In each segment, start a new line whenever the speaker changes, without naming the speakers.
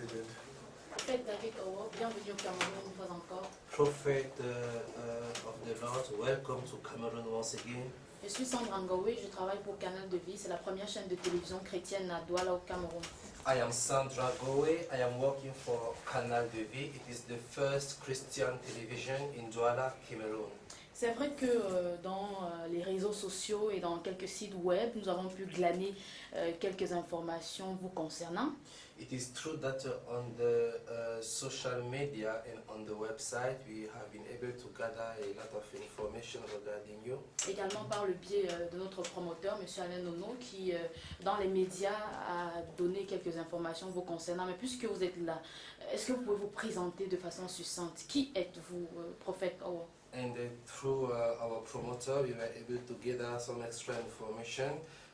seated.
Prophète David Owo, bienvenue au Cameroun une fois encore.
Prophet of the Lord, welcome to Cameroon once again.
Je suis Sandra Ngowe, je travaille pour Canal de Vie, c'est la première chaîne de télévision chrétienne à Douala au Cameroun.
I am Sandra Gowe. I am working for Canal de Vie. It is the first Christian television in Douala, Cameroon.
C'est vrai que dans les réseaux sociaux et dans quelques sites web, nous avons pu glaner quelques informations vous concernant.
It is true that on the social media and on the website we have been able to gather a lot of information regarding you.
Également par le biais de notre promoteur, M. Alain Nono, qui dans les médias a donné quelques informations vous concernant. Mais puisque vous êtes là, est-ce que vous pouvez vous présenter de façon succincte? Qui êtes-vous, prophète Owo?
And through our promoter, we were able to gather some extra information.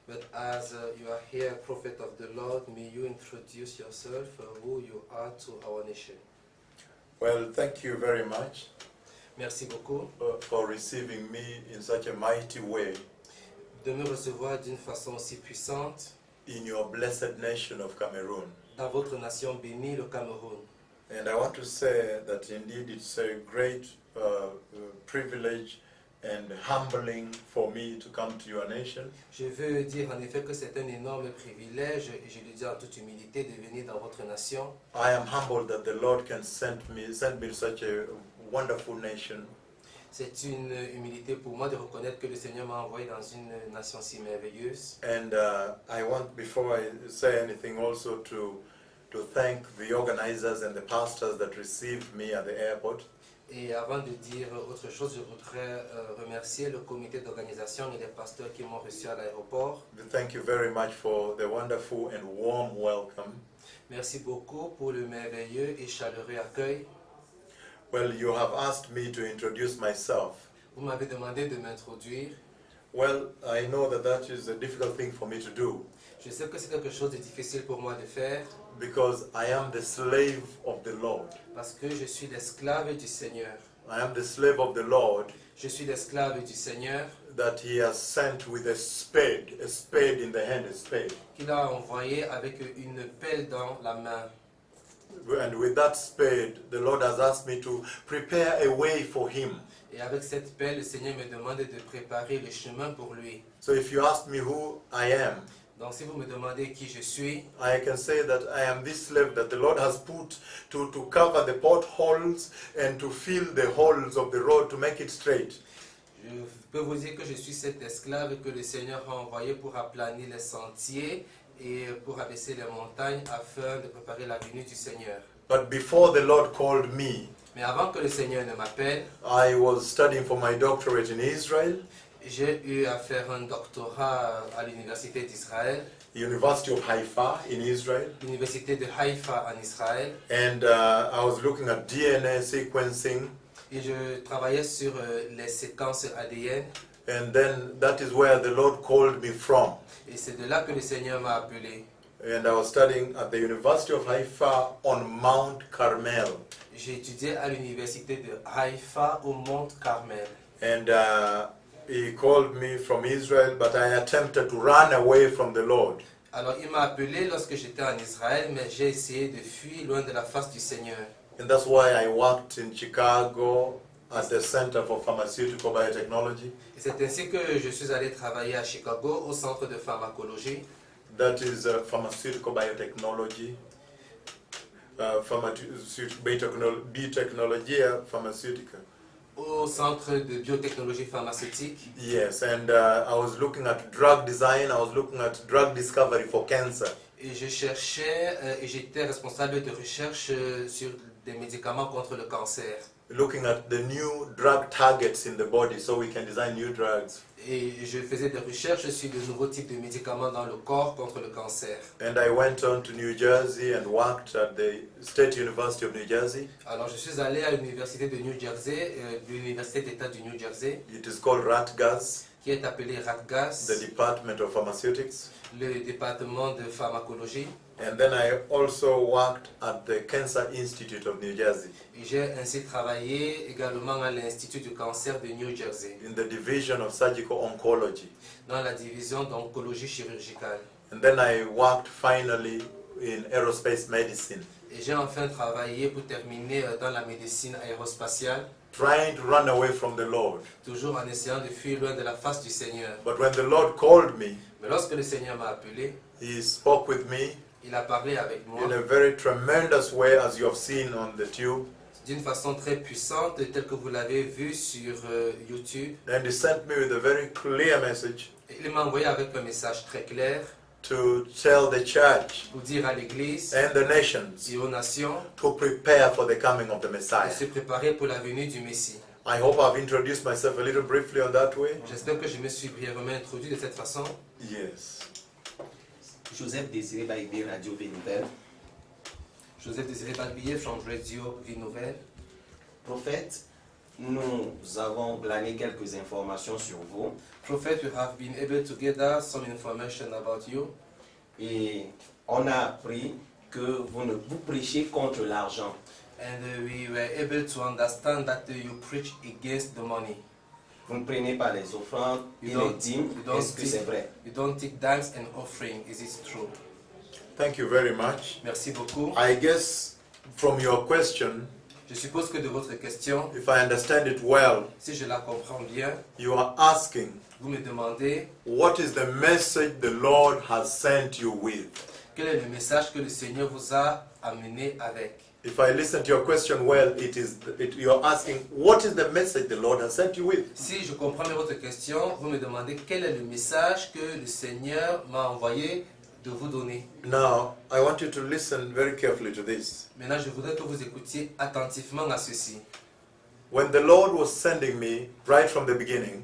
But as you are here, prophet of the Lord, may you introduce yourself, who you are to our nation.
Well, thank you very much
Merci beaucoup
for receiving me in such a mighty way
de me recevoir d'une façon aussi puissante
in your blessed nation of Cameroon.
dans votre nation bénie, le Cameroun.
And I want to say that indeed it's a great privilege and humbling for me to come to your nation.
Je veux dire en effet que c'est un énorme privilège, et je le dis en toute humilité, de venir dans votre nation.
I am humbled that the Lord can send me to such a wonderful nation.
C'est une humilité pour moi de reconnaître que le Seigneur m'a envoyé dans une nation si merveilleuse.
And I want, before I say anything, also to thank the organizers and the pastors that received me at the airport.
Et avant de dire autre chose, je voudrais remercier le comité d'organisation et les pasteurs qui m'ont reçu à l'aéroport.
Thank you very much for the wonderful and warm welcome.
Merci beaucoup pour le merveilleux et chaleureux accueil.
Well, you have asked me to introduce myself.
Vous m'avez demandé de m'introduire.
Well, I know that is a difficult thing for me to do
Je sais que c'est quelque chose de difficile pour moi de faire
because I am the slave of the Lord.
parce que je suis l'esclave du Seigneur.
I am the slave of the Lord
Je suis l'esclave du Seigneur
that He has sent with a spade in the hand, a spade.
qu'il a envoyé avec une pelle dans la main.
And with that spade, the Lord has asked me to prepare a way for Him.
Et avec cette pelle, le Seigneur me demande de préparer le chemin pour lui.
So if you ask me who I am,
Donc si vous me demandez qui je suis,
I can say that I am this slave that the Lord has put to cover the potholes and to fill the holes of the road to make it straight.
je peux vous dire que je suis cet esclave que le Seigneur a envoyé pour aplanir les sentiers et pour abaisser les montagnes afin de préparer la venue du Seigneur.
But before the Lord called me,
Mais avant que le Seigneur ne m'appelle,
I was studying for my doctorate in Israel,
j'ai eu à faire un doctorat à l'université d'Israël,
University of Haifa in Israel,
l'université de Haïfa en Israël,
and I was looking at DNA sequencing,
et je travaillais sur les séquences ADN.
and then that is where the Lord called me from.
Et c'est de là que le Seigneur m'a appelé.
And I was studying at the University of Haifa on Mount Carmel.
J'ai étudié à l'université de Haïfa au Mont Carmel.
And he called me from Israel, but I attempted to run away from the Lord.
Alors il m'a appelé lorsque j'étais en Israël, mais j'ai essayé de fuir loin de la face du Seigneur.
And that's why I worked in Chicago at the Center for Pharmaceutical Biotechnology.
Et c'est ainsi que je suis allé travailler à Chicago au centre de pharmacologie.
That is pharmaceutical biotechnology, biotechnology, pharmaceutical.
Au centre de biotechnologie pharmaceutique.
Yes, and I was looking at drug design, I was looking at drug discovery for cancer.
Et je cherchais et j'étais responsable de recherche sur des médicaments contre le cancer.
Looking at the new drug targets in the body so we can design new drugs.
Et je faisais des recherches sur de nouveaux types de médicaments dans le corps contre le cancer.
And I went on to New Jersey and worked at the State University of New Jersey.
Alors je suis allé à l'université de New Jersey, l'université d'État du New Jersey,
It is called Rutgers,
qui est appelée Rutgers,
the Department of Pharmaceutics.
le département de pharmacologie.
And then I also worked at the Cancer Institute of New Jersey,
Et j'ai ainsi travaillé également à l'Institut du cancer de New Jersey,
in the Division of Surgical Oncology.
dans la division d'oncologie chirurgicale.
And then I worked finally in aerospace medicine.
Et j'ai enfin travaillé pour terminer dans la médecine aérospatiale,
trying to run away from the Lord.
toujours en essayant de fuir loin de la face du Seigneur.
But when the Lord called me,
Mais lorsque le Seigneur m'a appelé,
He spoke with me
il a parlé avec moi
in a very tremendous way, as you have seen on the tube.
d'une façon très puissante, telle que vous l'avez vu sur YouTube.
And He sent me with a very clear message
Et il m'a envoyé avec un message très clair
to tell the church
pour dire à l'Église
and the nations
et aux nations
to prepare for the coming of the
de
Messiah.
se préparer pour la venue du Messie.
I hope I've introduced myself a little briefly on that way.
J'espère que je me suis brièvement introduit de cette façon.
Yes.
Joseph Désiré Baïbé, Radio Vie Nouvelle.
Joseph Désiré Balbillet from Radio Vie Nouvelle.
Prophète, nous avons glané quelques informations sur vous
Prophet, we have been able to gather some information about you.
et on a appris que vous prêchez contre l'argent.
And we were able to understand that you preach against the money.
Vous ne prenez pas les offrandes et les dîmes. Est-ce que c'est vrai?
You don't take thanks and offering. Is it true?
Thank you very much.
Merci beaucoup.
I guess from your question,
Je suppose que de votre question,
if I understand it well,
si je la comprends bien,
you are asking,
vous me demandez
what is the message the Lord has sent you with?
quel est le message que le Seigneur vous a amené avec.
If I listen to your question well, you're asking, what is the message the Lord has sent you with?
Si je comprends bien votre question, vous me demandez quel est le message que le Seigneur m'a envoyé de vous donner.
Now, I want you to listen very carefully to this.
Maintenant, je voudrais que vous écoutiez attentivement à ceci.
When the Lord was sending me right from the beginning,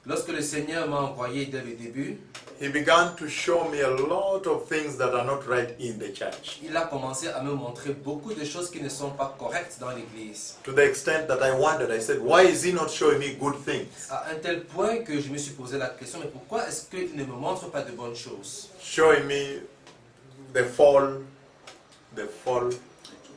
Lorsque le Seigneur m'a envoyé dès le début,
He began to show me a lot of things that are not right in the church.
il a commencé à me montrer beaucoup de choses qui ne sont pas correctes dans l'Église.
To the extent that I wondered, I said, why is He not showing me good things?
À un tel point que je me suis posé la question, mais pourquoi est-ce qu'il ne me montre pas de bonnes choses?
Showing me the fall,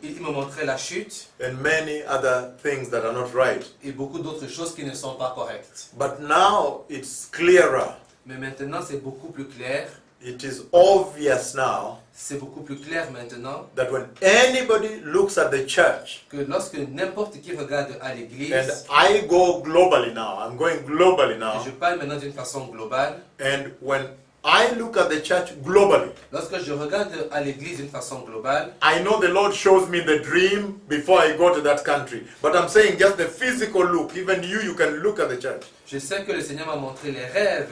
Il me montrait la chute
and many other things that are not right.
et beaucoup d'autres choses qui ne sont pas correctes.
But now it's clearer.
Mais maintenant, c'est beaucoup plus clair.
It is obvious now
C'est beaucoup plus clair maintenant
that when anybody looks at the church,
que lorsque n'importe qui regarde à l'Église,
and I go globally now, I'm going globally
et
now,
je parle maintenant d'une façon globale,
and when I look at the church globally,
lorsque je regarde à l'Église d'une façon globale,
I know the Lord shows me the dream before I go to that country. But I'm saying just the physical look. Even you can look at the church.
je sais que le Seigneur m'a montré les rêves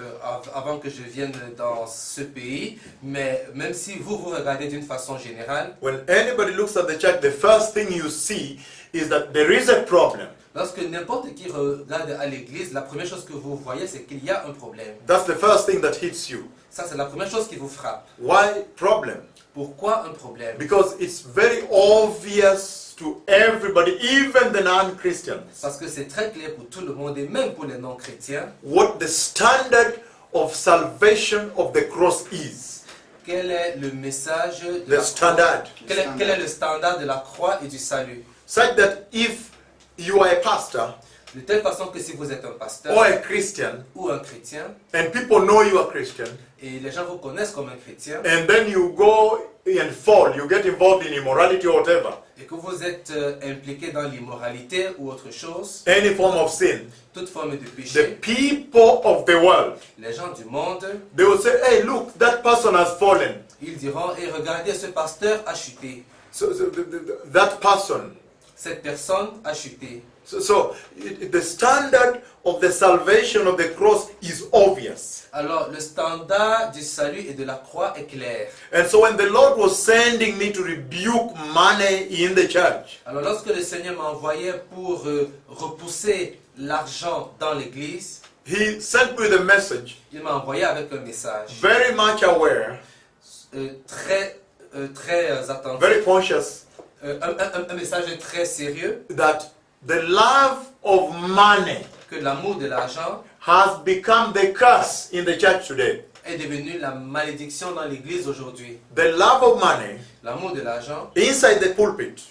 avant que je vienne dans ce pays, mais même si vous regardez d'une façon générale,
When anybody looks at the church, the first thing you see is that there is a problem.
lorsque n'importe qui regarde à l'Église, la première chose que vous voyez, c'est qu'il y a un problème.
That's the first thing that hits you.
Ça, c'est la première chose qui vous frappe.
Why problem?
Pourquoi un problème?
Because it's very obvious to everybody, even the non-Christians,
Parce que c'est très clair pour tout le monde et même pour les non-chrétiens,
what the standard of salvation of the cross is.
quel est le message de
The
la
standard.
croix, quel est le standard de la croix et du salut.
Such that if you are a pastor
De telle façon que si vous êtes un pasteur
or a Christian,
ou un chrétien,
and people know you are Christian,
et les gens vous connaissent comme un chrétien,
and then you go and fall, you get involved in immorality or whatever,
et que vous êtes impliqué dans l'immoralité ou autre chose,
any form of sin,
toute forme de
the
péché,
people of the world,
les gens du monde,
they will say, hey, look, that person has fallen.
ils diront, et regardez, ce pasteur a chuté,
So that person.
cette personne a chuté.
The standard of the salvation of the cross is obvious.
Alors, le standard du salut et de la croix est clair.
And so when the Lord was sending me to rebuke money in the church,
Alors, lorsque le Seigneur m'a envoyé pour repousser l'argent dans l'église,
He sent me the message,
il m'a envoyé avec un message
very much aware,
très attentif,
very conscious,
un message très sérieux,
that the love of money
que l'amour de l'argent
has become the curse in the church today.
est devenu la malédiction dans l'église aujourd'hui.
The love of money
L'amour de l'argent
inside the pulpit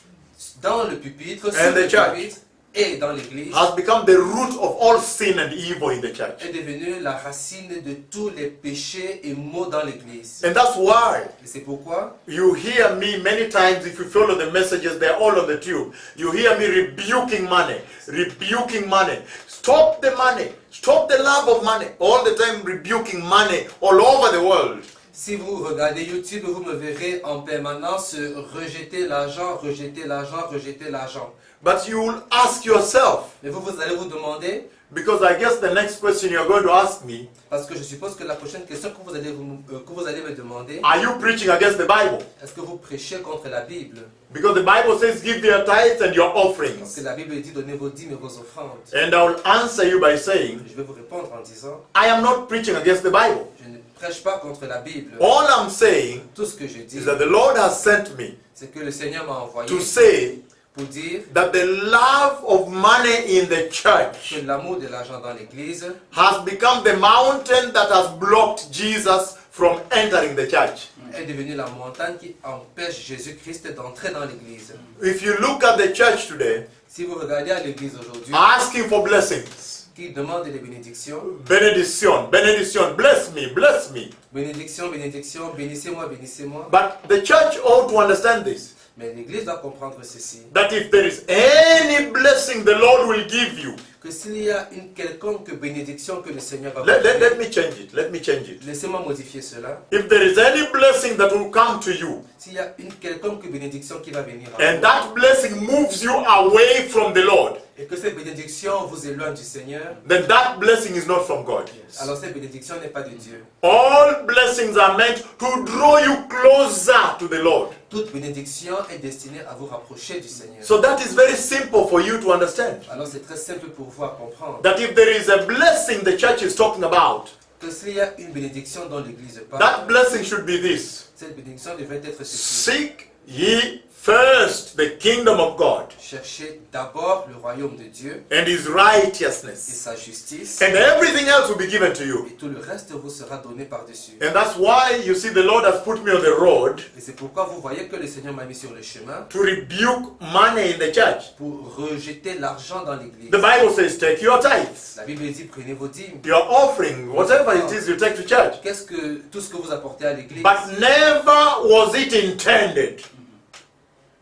dans le pupitre,
And
sur
the
le
church.
pupitre et dans l'église
has become the root of all sin and evil in the church.
est devenu la racine de tous les péchés et maux dans l'église.
And that's why
Et c'est pourquoi
you hear me many times, if you follow the messages, they're all on the tube. You hear me rebuking money, rebuking money. Stop the money, stop the love of money. All the time rebuking money all over the world.
si vous regardez YouTube, vous me verrez en permanence rejeter l'argent, rejeter l'argent, rejeter l'argent.
But you will ask yourself,
Mais vous allez vous demander,
because I guess the next question you're going to ask me,
parce que je suppose que la prochaine question que vous allez me demander,
are you preaching against the Bible?
est-ce que vous prêchez contre la Bible?
Because the Bible says give your tithes and your
Parce
offerings.
que la Bible dit donnez vos dîmes et vos offrandes.
And I will answer you by saying,
Je vais vous répondre en disant,
I am not preaching against the Bible.
je ne prêche pas contre la Bible.
All I'm saying
Tout ce que je dis,
is that the Lord has sent me
c'est que le Seigneur m'a envoyé
to say
pour dire
that the love of money in the church
que l'amour de l'argent dans l'église
has become the mountain that has blocked Jesus from entering the church.
est devenu la montagne qui empêche Jésus-Christ d'entrer dans l'église.
If you look at the church today,
Si vous regardez à l'église aujourd'hui,
asking for blessings,
qui demande des bénédictions,
benediction, benediction, bless me, bless me.
bénédiction, bénédiction, bénissez-moi, bénissez-moi.
But the church ought to understand this,
Mais l'église doit comprendre ceci,
that if there is any blessing the Lord will give you,
que s'il y a une quelconque bénédiction que le Seigneur va vous
let
donner,
me change it, let me change it.
laissez-moi modifier cela.
If there is any blessing that will come to you,
S'il y a une quelconque bénédiction qui va venir à
and
vous,
that blessing moves you away from the Lord,
et que cette bénédiction vous éloigne du Seigneur,
then that blessing is not from God.
alors cette bénédiction n'est pas de Dieu.
All blessings are meant to draw you closer to the Lord.
Toute bénédiction est destinée à vous rapprocher du Seigneur.
So that is very simple for you to understand.
Alors c'est très simple pour vous à comprendre
That if there is a blessing the church is talking about,
que s'il y a une bénédiction dont l'Église
that
parle,
blessing should be this.
cette bénédiction devrait être ceci.
Seek ye first the kingdom of God
Cherchez d'abord le royaume de Dieu
and his
et
righteousness,
sa justice,
and everything else will be given to you.
et tout le reste vous sera donné par-dessus.
And that's why you see the Lord has put me on the road
Et c'est pourquoi vous voyez que le Seigneur m'a mis sur le chemin
to rebuke money in the church.
pour rejeter l'argent dans l'Église.
The Bible says take your tithes,
La Bible dit prenez vos dîmes.
your offering, whatever it is you take to church.
Qu'est-ce que tout ce que vous apportez à l'Église?
But never was it intended.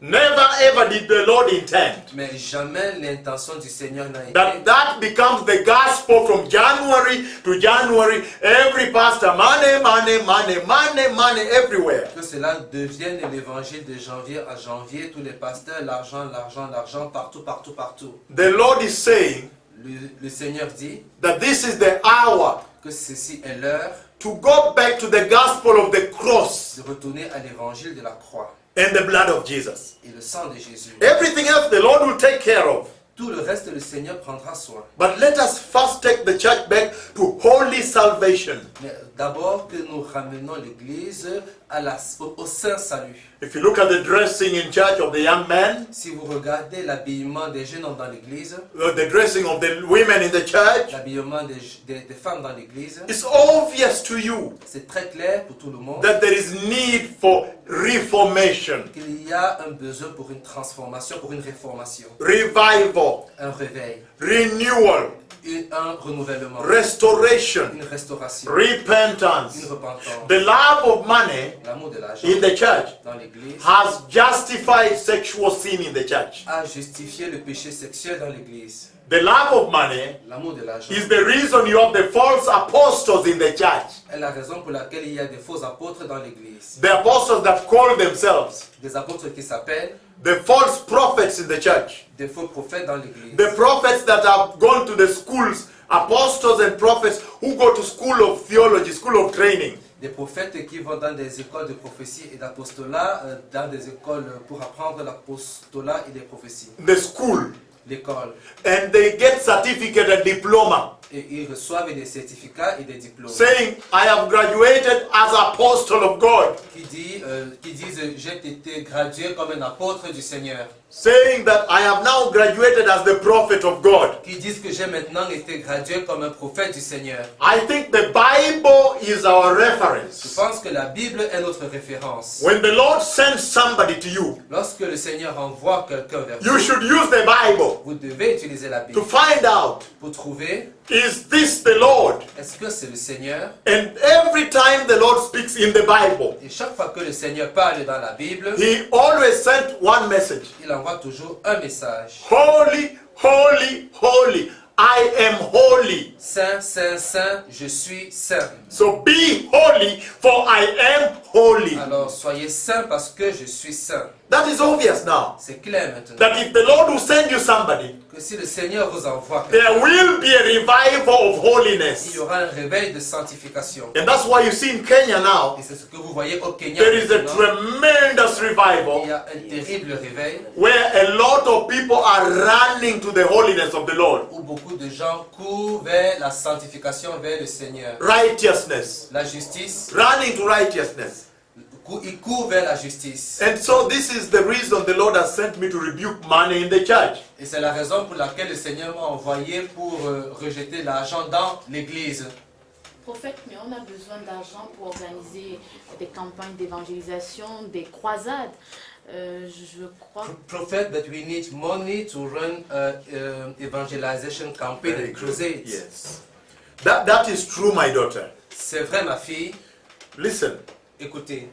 Never ever did the Lord intend
Mais jamais l'intention du Seigneur n'a été
that becomes the gospel from January to January. Every pastor, money, money, money, money, money everywhere.
que cela devienne l'évangile de janvier à janvier. Tous les pasteurs, l'argent, l'argent, l'argent, partout, partout, partout.
The Lord is saying
Le Seigneur dit
that this is the hour
que ceci est l'heure
to go back to the gospel of the cross
de retourner à l'évangile de la croix
and the blood of Jesus.
et le sang de Jésus.
Everything else the Lord will take care of.
Tout le reste, le Seigneur prendra soin.
But let us first take the church back to holy salvation.
Mais d'abord que nous ramenons l'Église au saint salut.
If you look at the dressing in church of the young men,
Si vous regardez l'habillement des jeunes hommes dans l'Église,
the dressing of the women in the church,
l'habillement des femmes dans l'Église,
it's obvious to you
c'est très clair pour tout le monde
that there is need for reformation,
qu'il y a un besoin pour une transformation, pour une réformation,
revival,
un réveil,
renewal,
un renouvellement,
restoration,
une restauration,
repentance.
une repentance.
The love of money
L'amour de l'argent
in the church
dans l'Église
has justified sexual sin in the church.
a justifié le péché sexuel dans l'Église.
The love of money
L'amour de l'argent
is the reason you have the false apostles in the church.
est la raison pour laquelle il y a des faux apôtres dans l'Église.
The apostles that call themselves
Des apôtres qui s'appellent
the false prophets in the church.
des faux prophètes dans l'Église.
The prophets that have gone to the schools, apostles and prophets who go to school of theology, school of training.
Des prophètes qui vont dans des écoles de prophétie et d'apostolat, dans des écoles pour apprendre l'apostolat et les prophéties.
The school.
L'école.
And they get certificate and diploma.
et ils reçoivent des certificats et des diplômes.
saying, I have graduated as apostle of God,
Qui disent j'ai été gradué comme un apôtre du Seigneur.
saying that I have now graduated as the prophet of God.
Qui disent que j'ai maintenant été gradué comme un prophète du Seigneur.
I think the Bible is our
Je
reference.
pense que la Bible est notre référence.
When the Lord sends somebody to you,
Lorsque le Seigneur envoie quelqu'un vers
you
vous,
should use the Bible
vous devez utiliser la Bible
to find out,
pour trouver
is this the Lord?
est-ce que c'est le Seigneur.
And every time the Lord speaks in the Bible,
Et chaque fois que le Seigneur parle dans la Bible,
He always sent one message.
il envoie toujours un message.
Holy, holy, holy. I am holy.
Saint, saint, saint, je suis saint.
So be holy, for I am holy.
Alors soyez saints parce que je suis saint.
That is obvious now.
C'est clair maintenant.
That if the Lord will send you somebody,
Que si le Seigneur vous envoie quelqu'un,
there will be a revival of
il
holiness.
y aura un réveil de sanctification.
And that's why you see in Kenya now,
Et c'est ce que vous voyez au Kenya.
there is a
maintenant.
tremendous
Il
revival
y a un terrible réveil
where a lot of people are running to the holiness of the Lord.
où beaucoup de gens courent vers la sanctification, vers le Seigneur.
Righteousness.
La justice,
Running to righteousness.
ils courent vers la justice.
And so this is the reason the Lord has sent me to rebuke money in the church.
Et c'est la raison pour laquelle le Seigneur m'a envoyé pour rejeter l'argent dans l'église.
Prophète, mais on a besoin d'argent pour organiser des campagnes d'évangélisation, des croisades. Je crois.
Prophet, that we need money to run evangelization campaign and crusades.
Yes. That is true, my daughter.
C'est vrai, ma fille.
Listen,
Écoutez,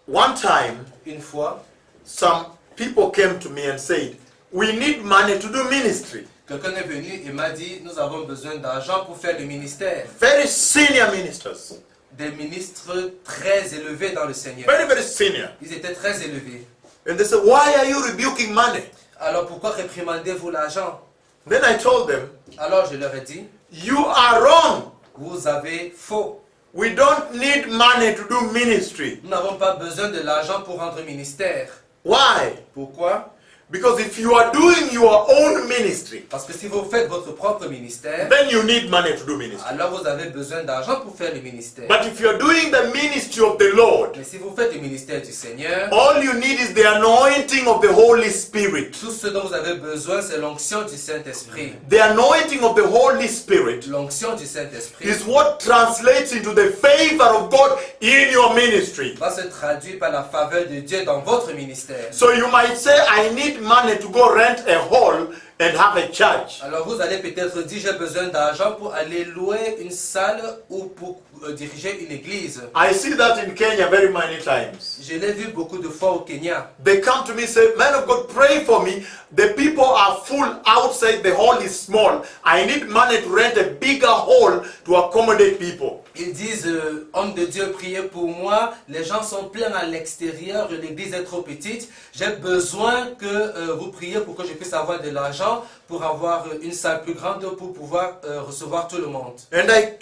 one time,
une fois,
some people came to me and said, we need money to do ministry.
quelqu'un est venu et m'a dit, nous avons besoin d'argent pour faire le ministère.
Very senior ministers.
Des ministres très élevés dans le Seigneur.
Very, very senior.
Ils étaient très élevés.
And they said, why are you rebuking money?
Alors pourquoi réprimandez-vous l'argent?
Then I told them,
Alors je leur ai dit,
you are wrong.
vous avez faux.
We don't need money to do ministry.
Nous n'avons pas besoin de l'argent pour rendre ministère.
Why?
Pourquoi?
Because if you are doing your own ministry,
Parce que si vous faites votre propre ministère,
then you need money to do ministry.
alors vous avez besoin d'argent pour faire le ministère.
But if you are doing the ministry of the Lord,
Mais si vous faites le ministère du Seigneur,
all you need is the anointing of the Holy Spirit.
tout ce dont vous avez besoin, c'est l'onction du Saint-Esprit.
The anointing of the Holy Spirit
L'onction du Saint-Esprit
is what translates into the favor of God in your ministry.
va se traduire par la faveur de Dieu dans votre ministère.
So you might say, I need money to go rent a hall and have a church.
Alors vous allez peut-être dire, j'ai besoin d'argent pour aller louer une salle ou pour diriger une église.
I see that in Kenya very many times.
Je l'ai vu beaucoup de fois au Kenya.
They come to me and say, man of God, pray for me. The people are full outside, the hall is small. I need money to rent a bigger hall to accommodate people.
Ils disent, homme de Dieu, priez pour moi. Les gens sont pleins à l'extérieur, l'église est trop petite. J'ai besoin que vous priez pour que je puisse avoir de l'argent pour avoir une salle plus grande pour pouvoir recevoir tout le monde.
And I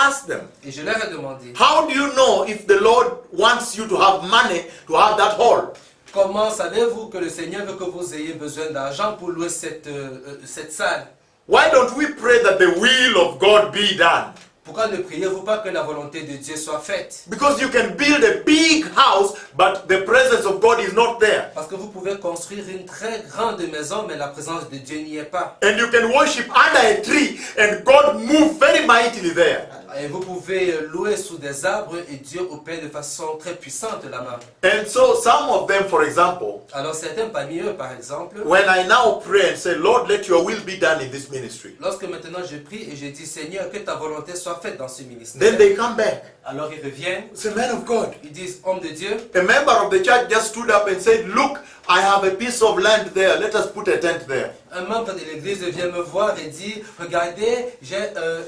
asked them,
Et je leur ai demandé,
how do you know if the Lord wants you to have money to have that hall?
comment savez-vous que le Seigneur veut que vous ayez besoin d'argent pour louer cette salle?
Why don't we pray that the will of God be done?
Pourquoi ne priez-vous pas que la volonté de Dieu soit faite?
Because you can build a big house, but the presence of God is not there.
Parce que vous pouvez construire une très grande maison, mais la présence de Dieu n'y est pas.
And you can worship under a tree, and God move very mightily there.
Et vous pouvez louer sous des arbres et Dieu opère de façon très puissante là-bas.
And so some of them, for example,
Alors certains parmi eux, par exemple,
when I now pray and say, Lord, let your will be done in this ministry,
lorsque maintenant je prie et je dis, Seigneur, que ta volonté soit faite dans ce ministère,
then they come back.
alors ils reviennent,
Say, man of God.
ils disent, homme de Dieu,
A member of the church just stood up and said, look, I have a piece of land there. Let us put a tent there.
un membre de l'église vient me voir et dit, regardez, j'ai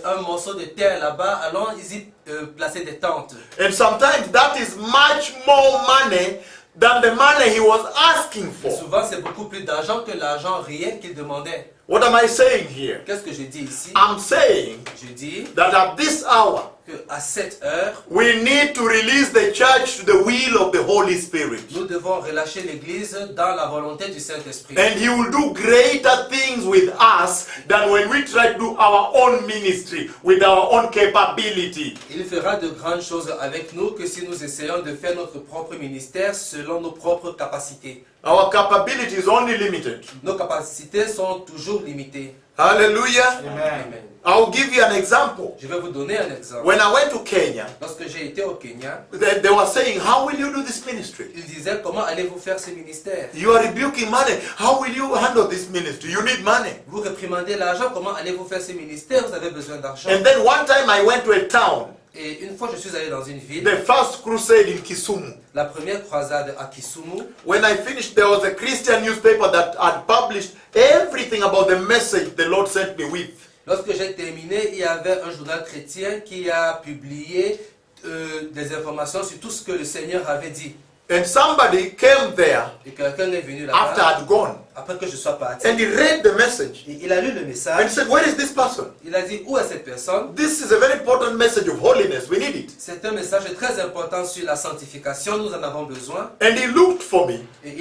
un morceau de terre là-bas, allons y placer des tentes.
And sometimes that is much more money than the money he was asking
Et
for.
souvent, c'est beaucoup plus d'argent que l'argent réel qu'il demandait.
What am I saying here?
Qu'est-ce que je dis ici?
I'm saying
Je dis
that at this hour,
qu'à cette heure,
we need to release the church to the will of the Holy Spirit.
nous devons relâcher l'Église dans la volonté du Saint-Esprit.
And He will do greater things with us than when we try to do our own ministry with our own capability.
Il fera de grandes choses avec nous que si nous essayons de faire notre propre ministère selon nos propres capacités.
Our capability is only limited.
Nos capacités sont toujours limitées.
Hallelujah.
Amen.
I'll give you an example.
Je vais vous donner un exemple.
When I went to Kenya,
Lorsque j'ai été au Kenya,
they were saying, how will you do this ministry?
ils disaient comment allez-vous faire ce ministère?
You are rebuking money. How will you handle this ministry? You need money.
Vous réprimandez l'argent, comment allez-vous faire ce ministère? Vous avez besoin d'argent.
And then one time I went to a town,
Et une fois je suis allé dans une ville,
the first crusade in Kisumu.
la première croisade à Kisumu,
When I finished, there was a Christian newspaper that had published everything about the message the Lord sent me with.
lorsque j'ai terminé, il y avait un journal chrétien qui a publié des informations sur tout ce que le Seigneur avait dit.
And somebody came there
Et quelqu'un est venu
after
là-bas,
I'd gone,
après que je sois parti,
and he read the message.
et il a lu le
And he
message,
said, where is this person?
il a dit où est cette personne?
This is a very important message of holiness. We need it.
C'est un message très important sur la sanctification, nous en avons besoin.
And he looked for me.
Et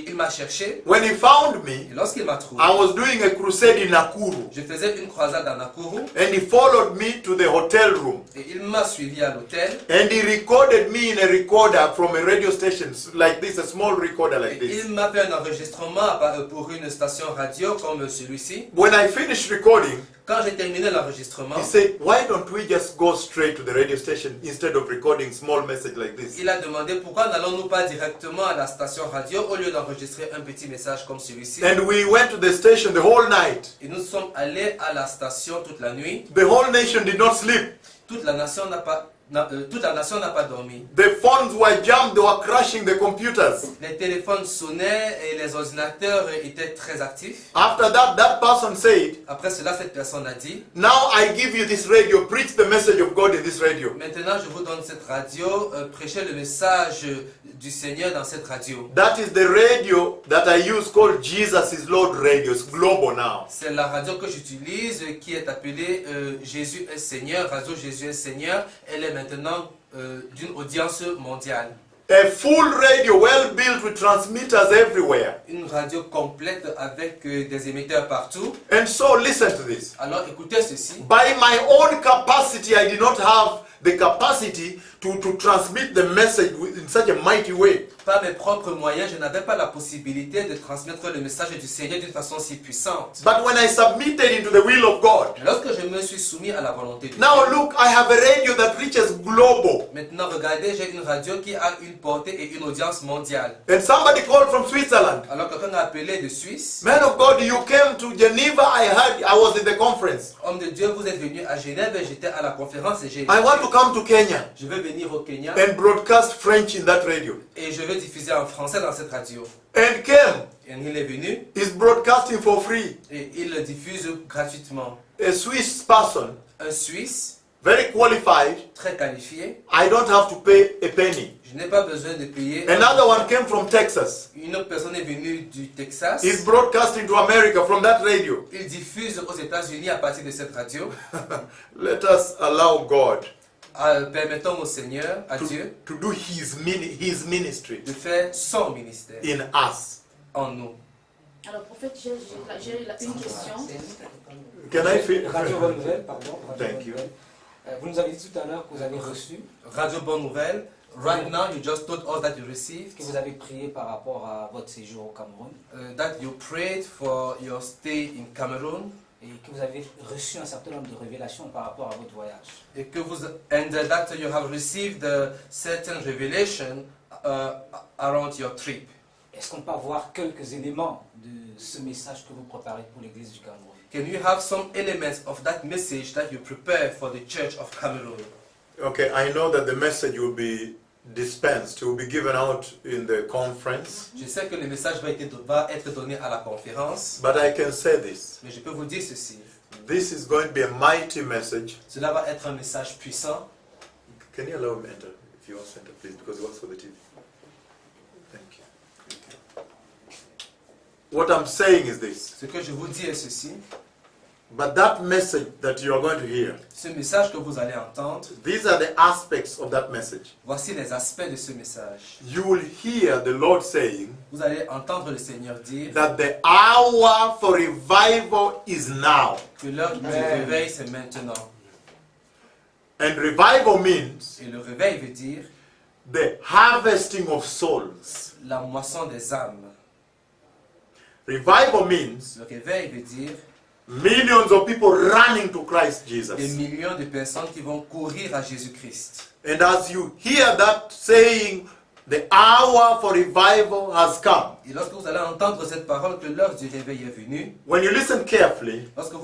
il m'a cherché,
When he found me,
et lorsqu'il m'a trouvé,
I was doing a crusade in Nakuru.
je faisais une croisade à Nakuru,
And he followed me to the hotel room.
et il m'a suivi à l'hôtel,
And he recorded me in a recorder from a radio station like this, a small recorder like
et
this.
il m'a fait un enregistrement pour une station radio comme celui-ci.
When I finished recording,
Quand j'ai terminé l'enregistrement,
he said, why don't we just go straight to the radio station instead of recording small message like this?
il a demandé pourquoi n'allons-nous pas directement à la station radio au lieu d'enregistrer un petit message comme celui-ci.
And we went to the station the whole night.
Et nous sommes allés à la station toute la nuit.
The whole nation did not sleep.
Toute la nation n'a pas dormi.
The phones were jammed, they were crashing the computers.
Les téléphones sonnaient et les ordinateurs étaient très actifs.
After that, that person said,
Après cela, cette personne a dit,
now I give you this radio, preach the message of God in this radio.
maintenant je vous donne cette radio, prêchez le message du Seigneur dans cette radio.
That is the radio that I use called Jesus is Lord Radio. It's global now.
C'est la radio que j'utilise qui est appelée Jésus est Seigneur, radio Jésus est Seigneur. Elle est maintenant d'une audience mondiale.
A full radio, well built with transmitters everywhere.
Une radio complète avec des émetteurs partout.
And so listen to this.
Alors écoutez ceci.
By my own capacity, I did not have the capacity to transmit the message in such a mighty way.
Par mes propres moyens, je n'avais pas la possibilité de transmettre le message du Seigneur d'une façon si puissante.
But when I submitted into the will of God,
Mais lorsque je me suis soumis à la volonté de Dieu,
now look, I have a radio that reaches global.
maintenant regardez, j'ai une radio qui a une portée et une audience mondiale.
And somebody called from Switzerland.
Alors quelqu'un a appelé de Suisse.
Man of God, you came to Geneva. I was in the conference.
Homme de Dieu, vous êtes venu à Genève et j'étais à la conférence et j'ai
I want to come to Kenya
je vais venir au Kenya
and broadcast French in that radio.
et je vais diffuser en français dans cette radio.
And came.
Et il est venu
Is broadcasting for free.
et il le diffuse gratuitement.
A Swiss person,
Un Suisse,
very qualified.
très qualifié.
I don't have to pay a penny.
Je n'ai pas besoin de payer.
Another one came from Texas.
Une autre personne est venue du Texas.
He's broadcasting to America from that radio.
Il diffuse aux États-Unis à partir de cette radio.
Let us allow God
Permettons au Seigneur, à Dieu,
to do his ministry
de faire son ministère
in us.
en nous.
Alors, prophète, j'ai une question.
Can I feel?
Radio Bonne Nouvelle, pardon. Radio
Thank
Bonne
you.
Nouvelle. Vous nous avez dit tout à l'heure que vous avez reçu,
Radio Bonne Nouvelle. Right now, you just told us that you received,
que vous avez prié par rapport à votre séjour au Cameroun
that you prayed for your stay in Cameroon,
et que vous avez reçu un certain nombre de révélations par rapport à votre voyage.
et que and that you have received a certain revelation around your trip.
Est-ce qu'on peut avoir quelques éléments de ce message que vous préparez pour l'église du Cameroun?
Can you have some elements of that message that you prepare for the Church of Cameroon?
Okay, I know that the message will be dispensed, it will be given out in the conference,
Je sais que le message va être donné à la conférence,
but I can say this.
mais je peux vous dire ceci.
This is going to be a mighty message.
Cela va être un message puissant.
Can you allow him to enter, if you want to enter, please, because he works for the TV. Thank you. What I'm saying is this.
Ce que je vous dis est ceci.
But that message that you are going to hear,
Ce message que vous allez entendre,
these are the aspects of that message.
voici les aspects de ce message.
You will hear the Lord saying
Vous allez entendre le Seigneur dire
that the hour for revival is now.
que l'heure du réveil, c'est maintenant.
And revival means
Et le réveil veut dire
the harvesting of souls.
la moisson des âmes.
Revival means
Le réveil veut dire
millions of people running to Christ
des
Jesus.
millions de personnes qui vont courir à Jésus-Christ.
And as you hear that saying, the hour for revival has come.
Et lorsque vous allez entendre cette parole que l'heure du réveil est venue,
When you listen carefully,
lorsque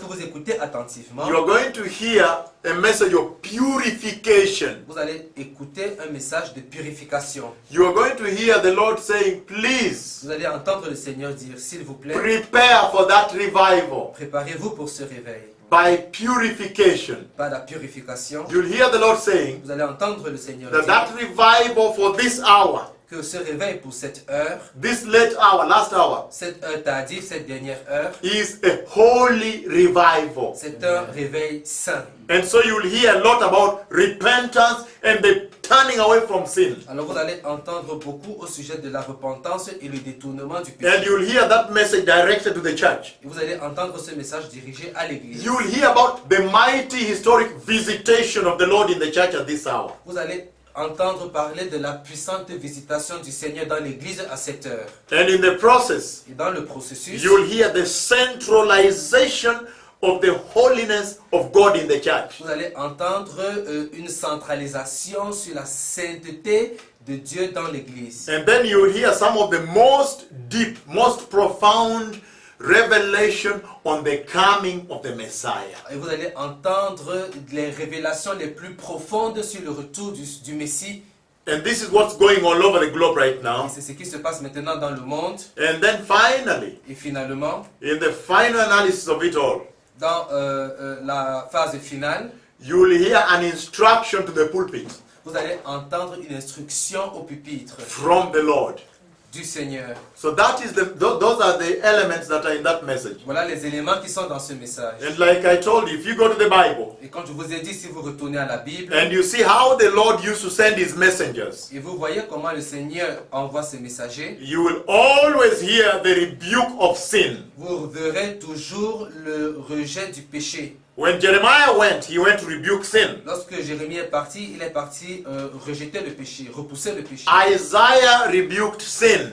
vous écoutez attentivement,
you are going to hear a message of purification.
vous allez écouter un message de purification.
You are going to hear the Lord saying, please
Vous allez entendre le Seigneur dire, s'il vous plaît,
prepare for that revival
préparez-vous pour ce réveil.
by purification.
Par la purification,
You'll hear the Lord saying
vous allez entendre le Seigneur
that
dire
that revival for this hour,
que ce réveil pour cette heure,
this late hour, last hour,
cette heure tardive, cette dernière heure,
is a holy revival.
c'est un réveil saint.
And so you'll hear a lot about repentance and the turning away from sin.
Alors vous allez entendre beaucoup au sujet de la repentance et le détournement du
And
péché.
you'll hear that message directed to the church.
Et vous allez entendre ce message dirigé à l'église.
You'll hear about the mighty historic visitation of the Lord in the church at this hour.
Vous allez entendre parler de la puissante visitation du Seigneur dans l'église à cette heure.
And in the process,
Et dans le processus,
you'll hear the centralization of the holiness of God in the church.
vous allez entendre une centralisation sur la sainteté de Dieu dans l'église.
And then you'll hear some of the most deep, most profound revelation on the coming of the Messiah.
Et vous allez entendre les révélations les plus profondes sur le retour du Messie.
And this is what's going all over the globe right
Et
now.
c'est ce qui se passe maintenant dans le monde.
And then finally,
Et finalement,
in the final analysis of it all,
dans la phase finale,
you will hear an instruction to the pulpit
vous allez entendre une instruction au pupitre
from the Lord.
du Seigneur.
So that is those are the elements that are in that message.
Voilà les éléments qui sont dans ce message.
And like I told you, if you go to the Bible
Et quand je vous ai dit, si vous retournez à la Bible,
and you see how the Lord used to send his messengers,
et vous voyez comment le Seigneur envoie ses messagers,
you will always hear the rebuke of sin.
vous verrez toujours le rejet du péché.
When Jeremiah went, he went to rebuke sin.
Lorsque Jérémie est parti, il est parti rejeter le péché, repousser le péché.
Isaiah rebuked sin.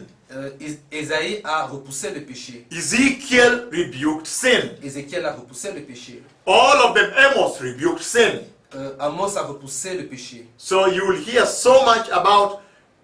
Ésaïe a repoussé le péché.
Ezekiel rebuked sin.
Ézéchiel a repoussé le péché.
All of them, Amos rebuked sin.
Amos a repoussé le péché.
So you will hear so much about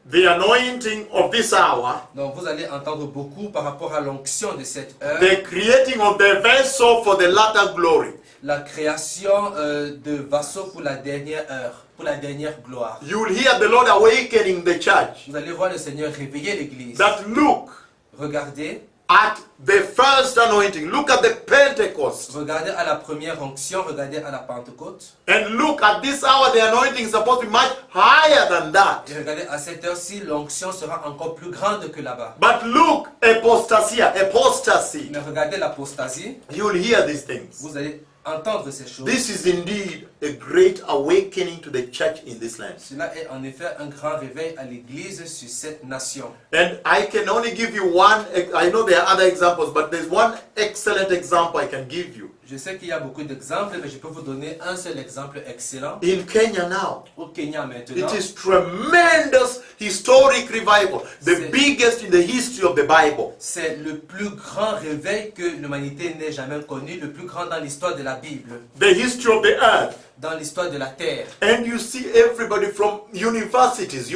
the anointing of this hour,
Donc vous allez entendre beaucoup par rapport à l'onction de cette heure,
the creating of the vessel for the latter glory.
la création de vassaux pour la dernière heure, pour la dernière gloire.
You will hear the Lord awakening the church.
Vous allez voir le Seigneur réveiller l'église.
That look
Regardez,
at the first anointing, look at the Pentecost,
regardez à la première onction, regardez à la Pentecôte.
and look at this hour, the anointing is supposed to be much higher than that.
Et regardez à cette heure-ci, l'onction sera encore plus grande que là-bas.
But look, apostasy.
Mais regardez l'apostasie,
You will hear these things.
vous allez entendre ces choses.
This is indeed a great awakening to the church in this land.
Cela est en effet un grand réveil à l'église sur cette nation.
And I can only give you one, I know there are other examples, but there's one excellent example I can give you.
Je sais qu'il y a beaucoup d'exemples, mais je peux vous donner un seul exemple excellent.
In Kenya now,
Au Kenya maintenant,
it is tremendous historic revival, the
C'est-
biggest in the history of the Bible.
c'est le plus grand réveil que l'humanité n'ait jamais connu, le plus grand dans l'histoire de la Bible,
The history of the earth.
dans l'histoire de la terre.
And you see everybody from universities,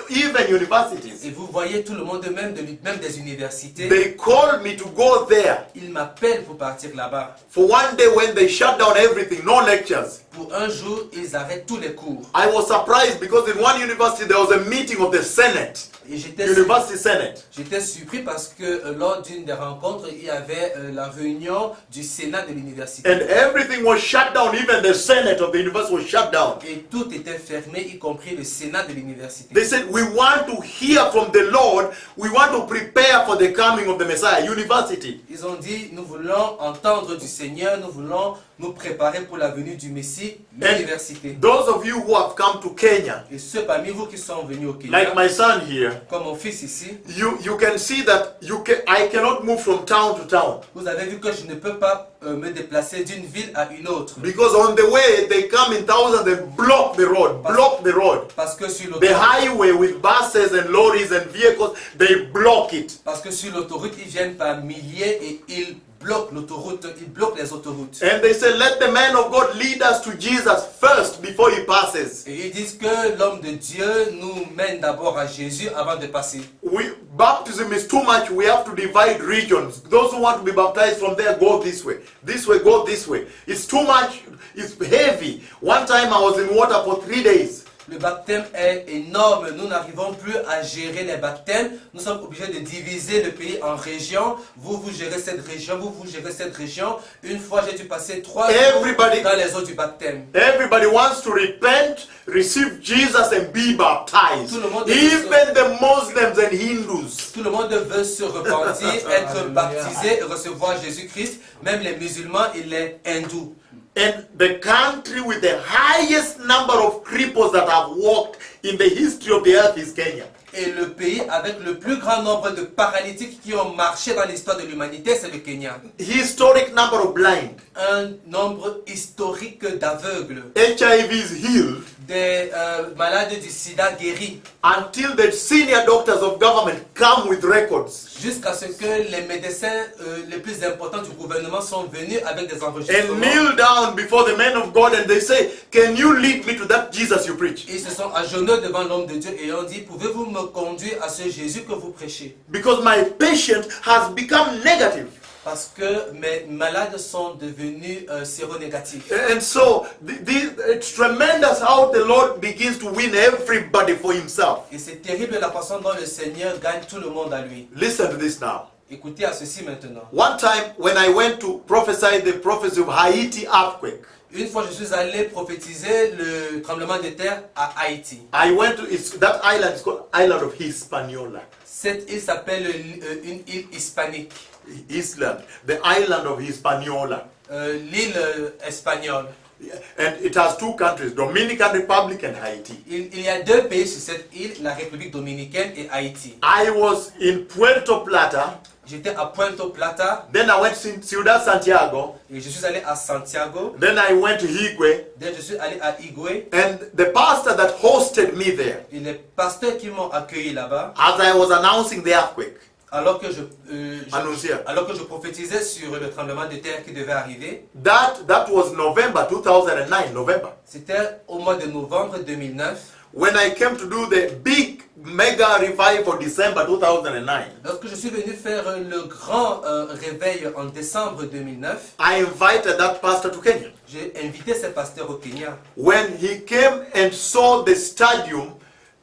even universities.
Et vous voyez tout le monde, même des universités,
They call me to go there.
ils m'appellent pour partir là-bas.
For one day when they shut down everything, no lectures.
Pour un jour, ils arrêtent tous les cours.
I was surprised because in one university there was a meeting of the Senate,
Et j'étais
University Senate.
surpris parce que lors d'une des rencontres, il y avait la réunion du Sénat de l'université.
And everything was shut down, even the Senate of the university was shut down.
Et tout était fermé, y compris le Sénat de l'université.
They said, we want to hear from the Lord. We want to prepare for the coming of the Messiah. University.
Ils ont dit, nous voulons entendre du Seigneur, nous voulons nous préparer pour la venue du Messie, l'université.
Those of you who have come to Kenya,
Et ceux parmi vous qui sont venus au Kenya,
like my son here,
comme mon fils ici,
you can see that I cannot move from town to town.
vous avez vu que je ne peux pas me déplacer d'une ville à une autre.
Because on the way, they come in thousands and block the road,
Parce que sur
The
l'autoroute,
highway with buses and lorries and vehicles, they block it.
ils viennent par milliers et ils bloquent l'autoroute, ils bloquent les autoroutes.
And they say, let the man of God lead us to Jesus first before he passes.
Et ils disent que l'homme de Dieu nous mène d'abord à Jésus avant de passer.
Baptism is too much. We have to divide regions. Those who want to be baptized from there, go this way, go this way. It's too much. It's heavy. One time I was in water for 3 days.
Le baptême est énorme. Nous n'arrivons plus à gérer les baptêmes. Nous sommes obligés de diviser le pays en régions. Vous gérez cette région, vous gérez cette région. Une fois, j'ai dû passer 3 jours dans les eaux du baptême.
Everybody wants to repent, receive Jesus and be baptized. Even the Muslims and Hindus.
Tout le monde veut se repentir, être baptisé et recevoir Jésus-Christ. Même les musulmans et les hindous.
And the country with the highest number of cripples that have walked in the history of the earth is Kenya.
Et le pays avec le plus grand nombre de paralytiques qui ont marché dans l'histoire de l'humanité, c'est le Kenya.
Historic number of blind.
Un nombre historique d'aveugles.
HIV is healed.
Des malades du sida guéris.
Until the senior doctors of government come with records.
Jusqu'à ce que les médecins les plus importants du gouvernement sont venus avec des enregistrements.
And kneel down before the man of God and they say, can you lead me to that Jesus you preach?
Ils se sont agenouillés devant l'homme de Dieu et ont dit, pouvez-vous me conduire à ce Jésus que vous prêchez?
Because my patient has become negative.
Parce que mes malades sont devenus séronégatifs.
And so, it's tremendous how the Lord begins to win everybody for himself.
Et c'est terrible la façon dont le Seigneur gagne tout le monde à lui.
Listen to this now.
Écoutez à ceci maintenant.
One time when I went to prophesy the prophecy of Haiti earthquake,
Une fois, je suis allé prophétiser le tremblement de terre à Haïti.
I went to that island is called Island of Hispaniola.
Cette île s'appelle une île hispanique.
Island, the island of Hispaniola.
L'île espagnole.
And it has 2 countries, Dominican Republic and Haiti.
Il y a 2 pays sur cette île, la République dominicaine et Haïti.
I was in Puerto Plata.
J'étais à Puerto Plata.
Then I went to Ciudad Santiago.
Et je suis allé à Santiago.
Then I went to Higüey.
Then je suis allé à Higüey.
And the pastor that hosted me there,
Et les pasteurs qui m'ont accueilli là-bas,
as I was announcing the earthquake,
alors que je prophétisais sur le tremblement de terre qui devait arriver,
that was November 2009, November.
c'était au mois de novembre 2009.
When I came to do the big mega revival for December 2009,
Lorsque je suis venu faire le grand réveil en décembre 2009,
I invited that pastor to Kenya.
j'ai invité ce pasteur au Kenya.
When he came and saw the stadium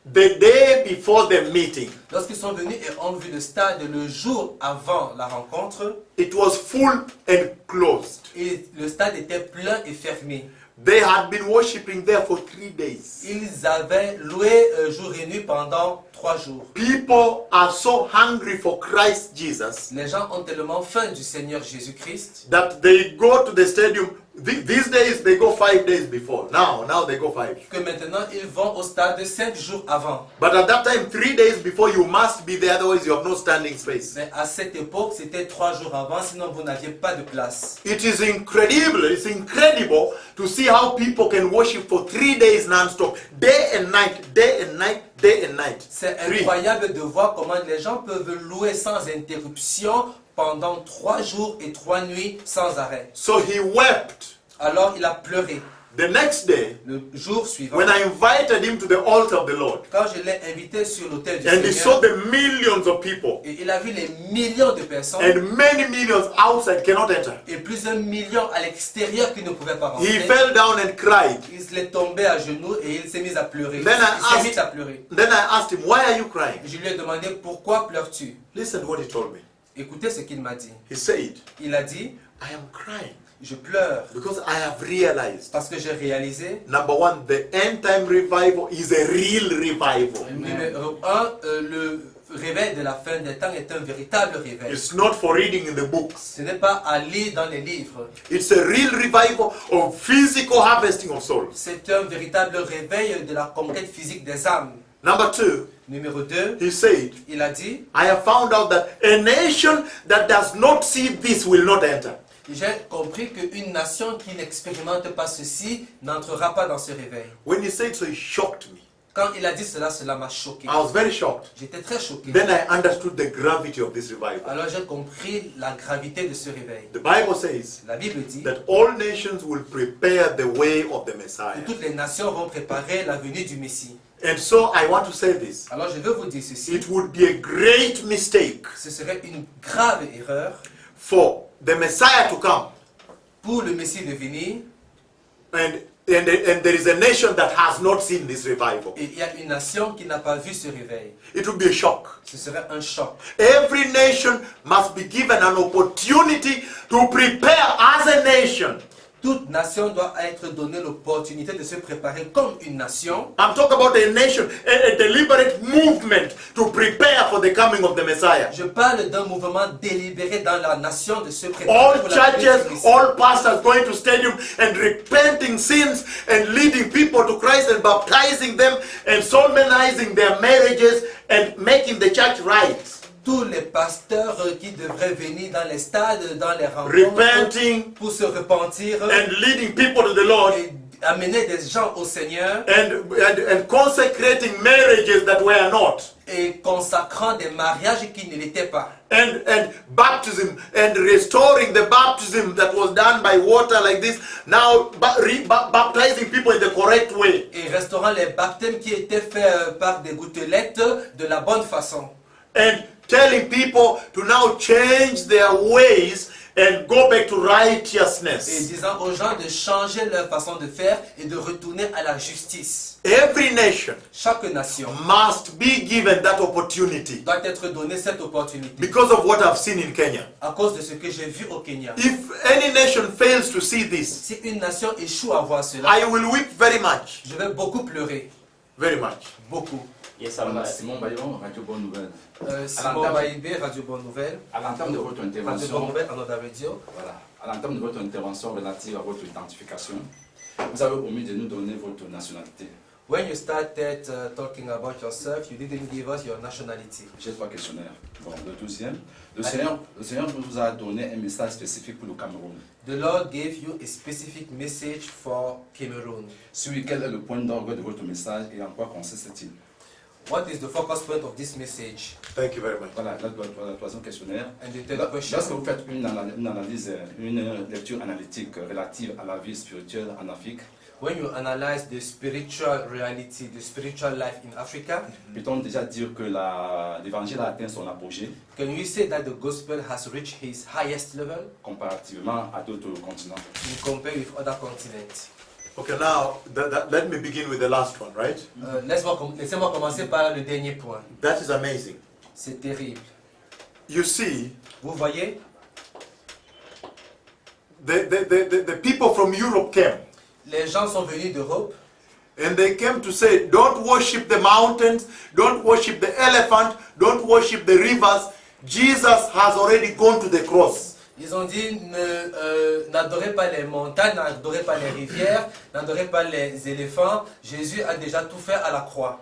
the day before the meeting,
Lorsqu'ils sont venus et ont vu le stade le jour avant la rencontre,
it was full and closed.
et le stade était plein et fermé.
They had been worshiping there for 3 days.
Ils avaient loué jour et nuit pendant 3 jours.
People are so hungry for Christ Jesus
Les gens ont tellement faim du Seigneur Jésus-Christ
that they go to the stadium. These days they go 5 days before. Now they go 5.
que maintenant ils vont au stade 5 jours avant.
But at that time, 3 days before, you must be there, otherwise you have no standing space.
Mais à cette époque, c'était 3 jours avant, sinon vous n'aviez pas de place.
It is incredible. It's incredible to see how people can worship for 3 days non-stop, day and night, day and night, day and night.
C'est incroyable de voir comment les gens peuvent louer sans interruption pendant 3 jours et 3 nuits sans arrêt.
So he wept.
Alors il a pleuré.
The next day,
Le jour suivant,
when I invited him to the altar of the Lord,
quand je l'ai invité sur l'autel du
and he saw
Seigneur,
the millions of people,
et il a vu les millions de personnes
and many millions outside cannot enter,
et plusieurs millions à l'extérieur qui ne pouvaient pas
he
rentrer,
fell down and cried.
il est tombé à genoux et il s'est mis à pleurer.
Then
Il s'est mis à pleurer.
Then I asked him, why are you crying?
Je lui ai demandé pourquoi pleures-tu.
Listen to what he told me.
Écoutez ce qu'il m'a dit.
He said,
Il a dit,
I am crying
Je pleure
because I have realized,
parce que j'ai réalisé,
number one, the end time revival is a real revival.
numéro 1, le réveil de la fin des temps est un véritable réveil.
It's not for reading in the books.
Ce n'est pas à lire dans les livres.
It's a real revival of physical harvesting of souls.
C'est un véritable réveil de la conquête physique des âmes.
Number two,
Numéro 2,
he said,
il a dit,
I have found out that a nation that does not see this will not enter.
j'ai compris qu'une nation qui n'expérimente pas ceci n'entrera pas dans ce réveil.
When he said so, it shocked me.
Quand il a dit cela, cela m'a choqué.
I was very shocked.
J'étais très choqué.
Then I understood the gravity of this revival.
Alors j'ai compris la gravité de ce réveil.
The Bible says
La Bible dit
that all nations will prepare the way of the Messiah.
que toutes les nations vont préparer la venue du Messie.
And so I want to say this.
Alors je veux vous dire ceci.
It would be a great mistake
Ce serait une grave erreur
for the Messiah to come
pour le Messie de venir.
and there is a nation that has not seen this revival.
Et il y a une nation qui n'a pas vu ce réveil.
It would be a shock.
Ce serait un choc.
Every nation must be given an opportunity to prepare as a nation.
Toute nation doit être donnée l'opportunité de se préparer comme une nation.
I'm talking about a nation, a deliberate movement to prepare for the coming of the Messiah.
Je parle d'un mouvement délibéré dans la nation de se préparer
All
pour la venue du
churches,
Messie.
all pastors going to stadium and repenting sins and leading people to Christ and baptizing them and solemnizing their marriages and making the church right.
Tous les pasteurs qui devraient venir dans les stades, dans les rencontres,
Repenting
pour se repentir
and leading people to the Lord
et amener des gens au Seigneur
and consecrating marriages that were not.
et consacrant des mariages qui ne l'étaient pas.
And baptism and restoring the baptism that was done by water like this, now baptizing people in the correct way.
Et restaurant les baptêmes qui étaient faits par des gouttelettes de la bonne façon.
And telling people to now change their ways and go back to
Et
righteousness.
disant aux gens de changer leur façon de faire et de retourner à la justice.
Every nation
Chaque nation
must be given that opportunity
doit être donnée cette opportunité
because of what I've seen in Kenya.
à cause de ce que j'ai vu au Kenya.
If any nation fails to see this,
Si une nation échoue à voir cela,
I will weep very much.
je vais beaucoup pleurer.
Very much.
Beaucoup.
Yes, I'm Simon Bayon, Radio Bonne Nouvelle.
Simon Baïbé, Radio Bonne Nouvelle.
À l'entame de votre
Radio Bonne
intervention,
Nouvelle, Anoda Radio.
voilà, à l'entame de votre intervention relative à votre identification, vous avez omis de nous donner votre nationalité.
When you started talking about yourself, you didn't give us your nationality.
J'ai 3 questionnaires. Bon, le 12e. Le Seigneur vous a donné un message spécifique pour le Cameroun.
The Lord gave you a specific message for Cameroon.
Sur quel est le point d'orgue de votre message et en quoi consiste-t-il?
What is the focus point of this message?
Thank you very much.
Voilà, la troisième questionnaire.
And the third question.
Lorsque vous faites une analyse, une lecture analytique relative à la vie spirituelle en Afrique,
When you analyze the spiritual reality, the spiritual life in Africa,
peut-on déjà dire que l'évangile a atteint son apogée
can you say that the gospel has reached its highest level
comparativement à d'autres continents?
in compare with other continents?
Okay, now let me begin with the last one, right?
Laissez-moi commencer par le dernier point.
That is amazing.
C'est terrible.
You see,
Vous voyez,
the people from Europe came.
les gens sont venus d'Europe
And they came to say, don't worship the mountains, don't worship the elephant, don't worship the rivers. Jesus has already gone to the cross.
Ils ont dit, n'adorez pas les montagnes, n'adorez pas les rivières, n'adorez pas les éléphants. Jésus a déjà tout fait à la croix.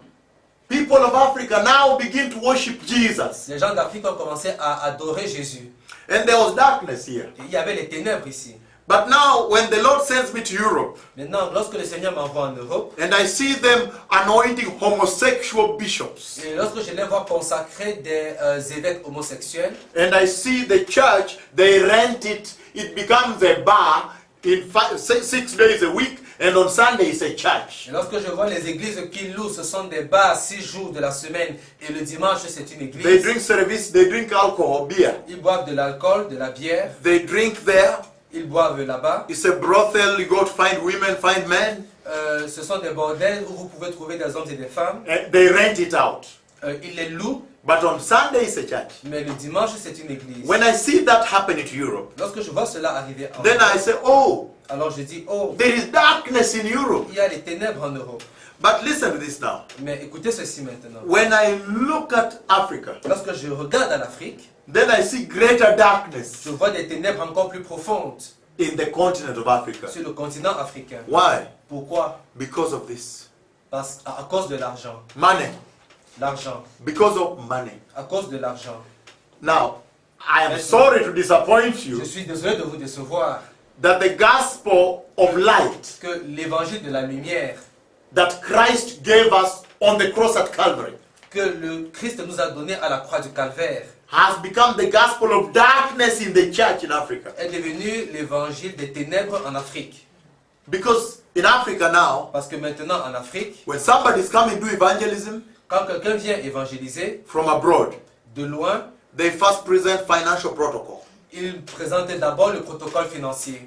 People of Africa now begin to worship Jesus.
Les gens d'Afrique ont commencé à adorer Jésus.
And there was darkness here.
Et il y avait les ténèbres ici.
But now, when the Lord sends me to Europe,
Maintenant, lorsque le Seigneur m'envoie en Europe,
and I see them anointing homosexual bishops,
et lorsque je les vois consacrer des évêques homosexuels,
and I see the church, they rent it, it becomes a bar in 6 days a week, and on Sunday it's a church.
et lorsque je vois les églises qu'ils louent, ce sont des bars 6 jours de la semaine, et le dimanche c'est une
They
église.
drink service, they drink alcohol, beer.
Ils boivent de l'alcool, de la bière,
They drink there.
ils boivent là-bas.
It's a brothel, you go to find women, find men.
Ce sont des bordels où vous pouvez trouver des hommes et des femmes.
And they rent it out.
Ils les louent.
But on Sunday it's a church.
Mais le dimanche, c'est une église.
When I see that happening to Europe,
Lorsque je vois cela arriver en
then I
Europe,
say, oh,
alors je dis, oh,
there is darkness in Europe.
il y a les ténèbres en Europe.
But listen to this now.
Mais écoutez ceci maintenant.
When I look at Africa,
Lorsque je regarde à l'Afrique,
then I see greater darkness
je vois des ténèbres encore plus profondes
in the continent of Africa.
sur le continent africain.
Why?
Pourquoi?
Because of this.
Parce à cause de l'argent.
Money.
L'argent.
Because of money.
À cause de l'argent.
Now, I am sorry to disappoint
Je
you
suis désolé de vous décevoir
that the gospel of light
que l'évangile de la lumière
that Christ gave us on the cross at Calvary
que le Christ nous a donné à la croix du Calvaire
has become the gospel of darkness in the church in Africa.
est devenu l'évangile des ténèbres en Afrique.
Because in Africa now,
Parce que maintenant en Afrique,
when somebody is coming to evangelism
quand quelqu'un vient évangéliser
from abroad,
de loin,
they first present financial protocol.
il présente d'abord le protocole financier.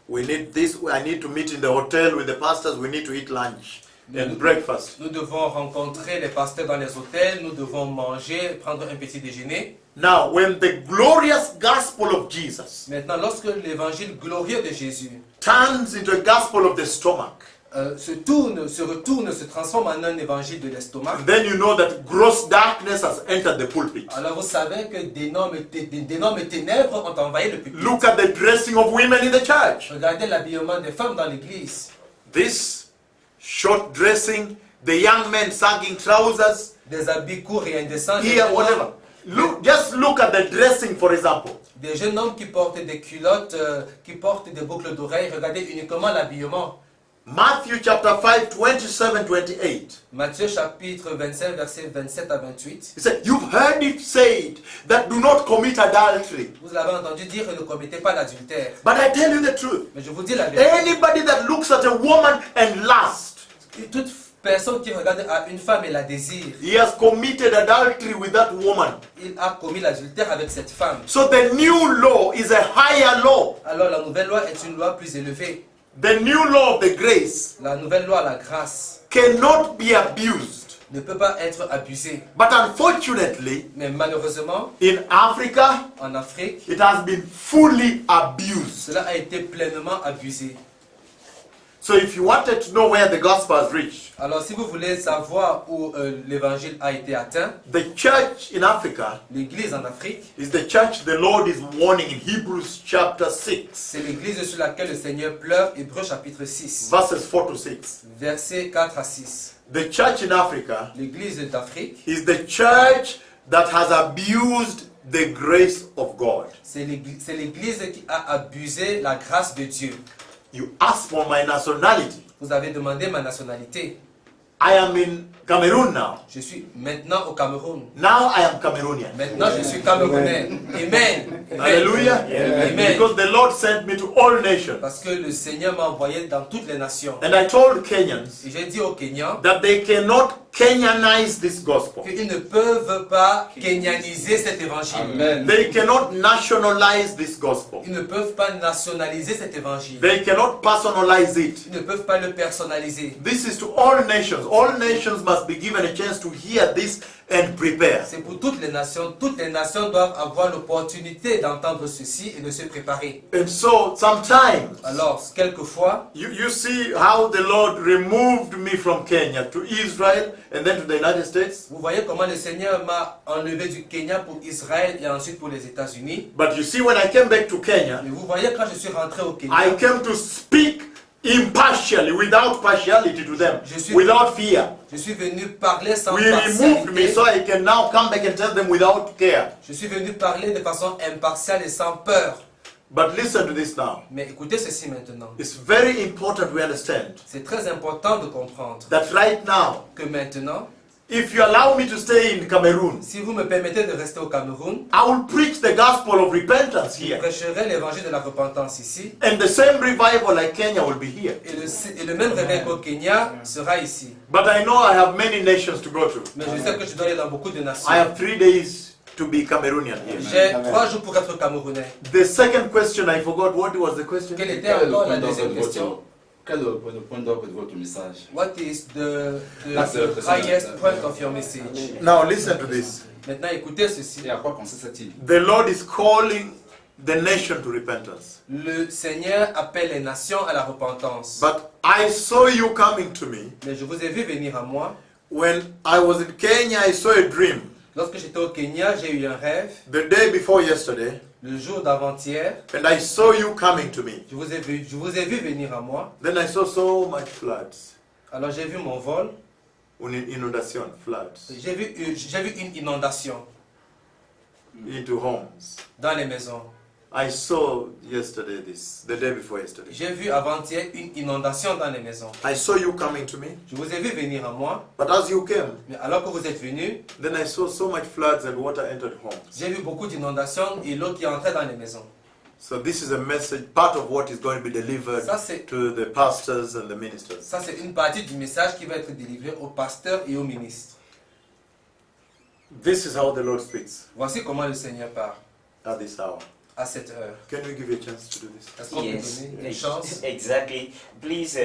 We need this, I need to meet in the hotel with the pastors, we need to eat lunch and breakfast.
Nous devons rencontrer les pasteurs dans les hôtels, nous devons manger, prendre un petit déjeuner.
Now, when the glorious gospel of Jesus
Maintenant, lorsque l'évangile glorieux de Jésus
turns into a gospel of the stomach,
se transforme en un évangile de l'estomac,
then you know that gross darkness has entered the pulpit.
alors vous savez que d'énormes ténèbres ont envahi le public.
Look at the dressing of women in the church.
Regardez l'habillement des femmes dans l'église.
This short dressing, the young men sagging trousers,
Des habits courts et indécents.
here, whatever. Just look at the dressing, for example.
Des jeunes hommes qui portent des culottes, qui portent des boucles d'oreilles. Regardez uniquement l'habillement.
Matthew chapter 5, 27-28.
Matthieu chapitre 25, versets 27 à 28.
He said, you've heard it said that do not commit adultery.
Vous l'avez entendu dire, ne commettez pas l'adultère.
But I tell you the truth.
Mais je vous dis la vérité.
Anybody that looks at a woman and lusts,
Toute personne qui regarde à une femme et la désire,
he has committed adultery with that woman.
il a commis l'adultère avec cette femme.
So the new law is a higher law.
Alors la nouvelle loi est une loi plus élevée.
The new law of the grace
La nouvelle loi, la grâce,
cannot be abused.
ne peut pas être abusée.
But unfortunately,
Mais malheureusement,
in Africa,
en Afrique,
it has been fully abused.
cela a été pleinement abusé.
So if you wanted to know where the gospel has reached,
Alors si vous voulez savoir où l'évangile a été atteint,
the church in Africa
l'église en Afrique,
is the church the Lord is warning in Hebrews chapter 6,
c'est l'église sur laquelle le Seigneur pleure, Hébreux chapitre 6,
verses 4 to 6.
versets 4 à 6.
The church in Africa
L'église d'Afrique,
is the church that has abused the grace of God.
c'est l'église qui a abusé la grâce de Dieu.
You ask for my nationality.
Vous avez demandé ma nationalité.
I am in Cameroon now.
Je suis maintenant au Cameroun.
Now I am Cameroonian.
Maintenant je suis Camerounais. Amen. Amen.
Hallelujah.
Amen.
Because the Lord sent me to all nations.
Parce que le Seigneur m'a envoyé dans toutes les nations.
And I told Kenyans
Et j'ai dit aux Kenyans
that they cannot Kenyanize this gospel.
qu'ils ne peuvent pas kenyaniser cet évangile.
Amen.
They cannot nationalize this gospel.
Ils ne peuvent pas nationaliser cet évangile.
They cannot personalize it.
Ils ne peuvent pas le personnaliser.
This is to all nations. All nations must be given a chance to hear this and prepare.
C'est pour toutes les nations. Toutes les nations doivent avoir l'opportunité d'entendre ceci et de se préparer.
And so sometimes
Alors, quelquefois,
you see how the Lord removed me from Kenya to Israel and then to the United States.
vous voyez comment le Seigneur m'a enlevé du Kenya pour Israël et ensuite pour les États-Unis.
But you see, when I came back to Kenya,
Mais vous voyez quand je suis rentré au Kenya,
I came to speak impartially, without partiality to them, without fear.
je suis venu parler sans
We removed me
partialité.
so I can now come back and tell them without care.
Je suis venu parler de façon impartiale et sans peur.
But listen to this now.
Mais écoutez ceci maintenant.
It's very important we understand
C'est très important de comprendre
that right now,
que maintenant,
if you allow me to stay in Cameroon,
si vous me permettez de rester au Cameroun,
I will preach the gospel of repentance
je
here.
prêcherai l'évangile de la repentance ici.
And the same revival like Kenya will be here.
Et le même réveil qu'au Kenya sera ici.
But I know I have many nations to go to.
Mais je sais que je dois aller dans beaucoup de nations.
I have 3 days to be Cameroonian here.
J'ai 3 jours pour être Camerounais.
The second question, I forgot what was the question.
Quelle était encore la deuxième question?
Quel est le point d'orgue de votre message?
What is the
That's the
highest point of your message?
Now listen to this.
Maintenant, écoutez ceci.
Et à quoi consiste-t-il?
The Lord is calling the nation to repentance.
Le Seigneur appelle les nations à la repentance.
But I saw you coming to me.
Mais je vous ai vu venir à moi.
When I was in Kenya, I saw a dream.
Lorsque j'étais au Kenya, j'ai eu un rêve.
The day before yesterday.
Le jour d'avant-hier,
And I saw you coming to me.
je vous ai vu venir à moi.
Then I saw so much floods.
Alors j'ai vu mon vol.
Une inundation, floods.
J'ai vu une inondation
Into homes.
dans les maisons.
I saw yesterday this, the day before yesterday.
J'ai vu avant-hier une inondation dans les maisons.
I saw you coming to me.
Je vous ai vu venir à moi.
But as you came,
Mais alors que vous êtes venus,
then I saw so much floods and water entered homes.
j'ai vu beaucoup d'inondations et l'eau qui entrait dans les maisons.
So this is a message, part of what is going to be delivered
Ça, c'est
to the pastors and the ministers.
une partie du message qui va être délivré aux pasteurs et aux ministres.
This is how the Lord speaks
Voici comment le Seigneur parle
at this hour.
à cette heure.
Can we give you a chance to do this?
Est-ce qu'on peut
Yes,
donner une chance?
exactly. Please,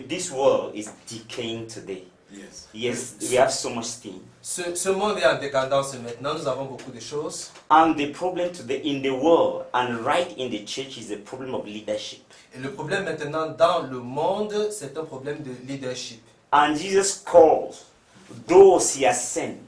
this world is decaying today.
Yes.
Yes, we have so much things.
Ce monde est en décadence maintenant, nous avons beaucoup de choses.
And the problem today in the world and right in the church is the problem of leadership.
Et le problème maintenant dans le monde, c'est un problème de leadership.
And Jesus calls those he has sent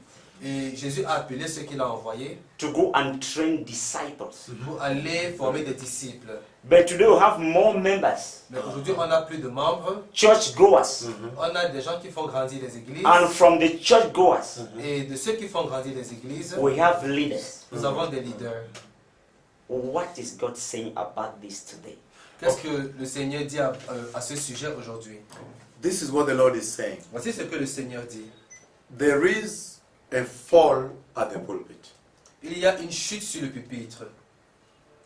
Et Jésus a appelé ceux qu'il a envoyés
to go and train disciples.
pour aller former des disciples.
But today we have more members,
Mais aujourd'hui, on a plus de membres.
church goers.
On a des gens qui font grandir les églises.
And from the church goers,
Et de ceux qui font grandir les églises,
we have leaders.
nous avons des leaders.
What is God saying about this today?
Qu'est-ce que le Seigneur dit à ce sujet aujourd'hui?
This is what the Lord is saying.
Voici ce que le Seigneur dit.
There is a fall at the pulpit.
Il y a une chute sur le pupitre.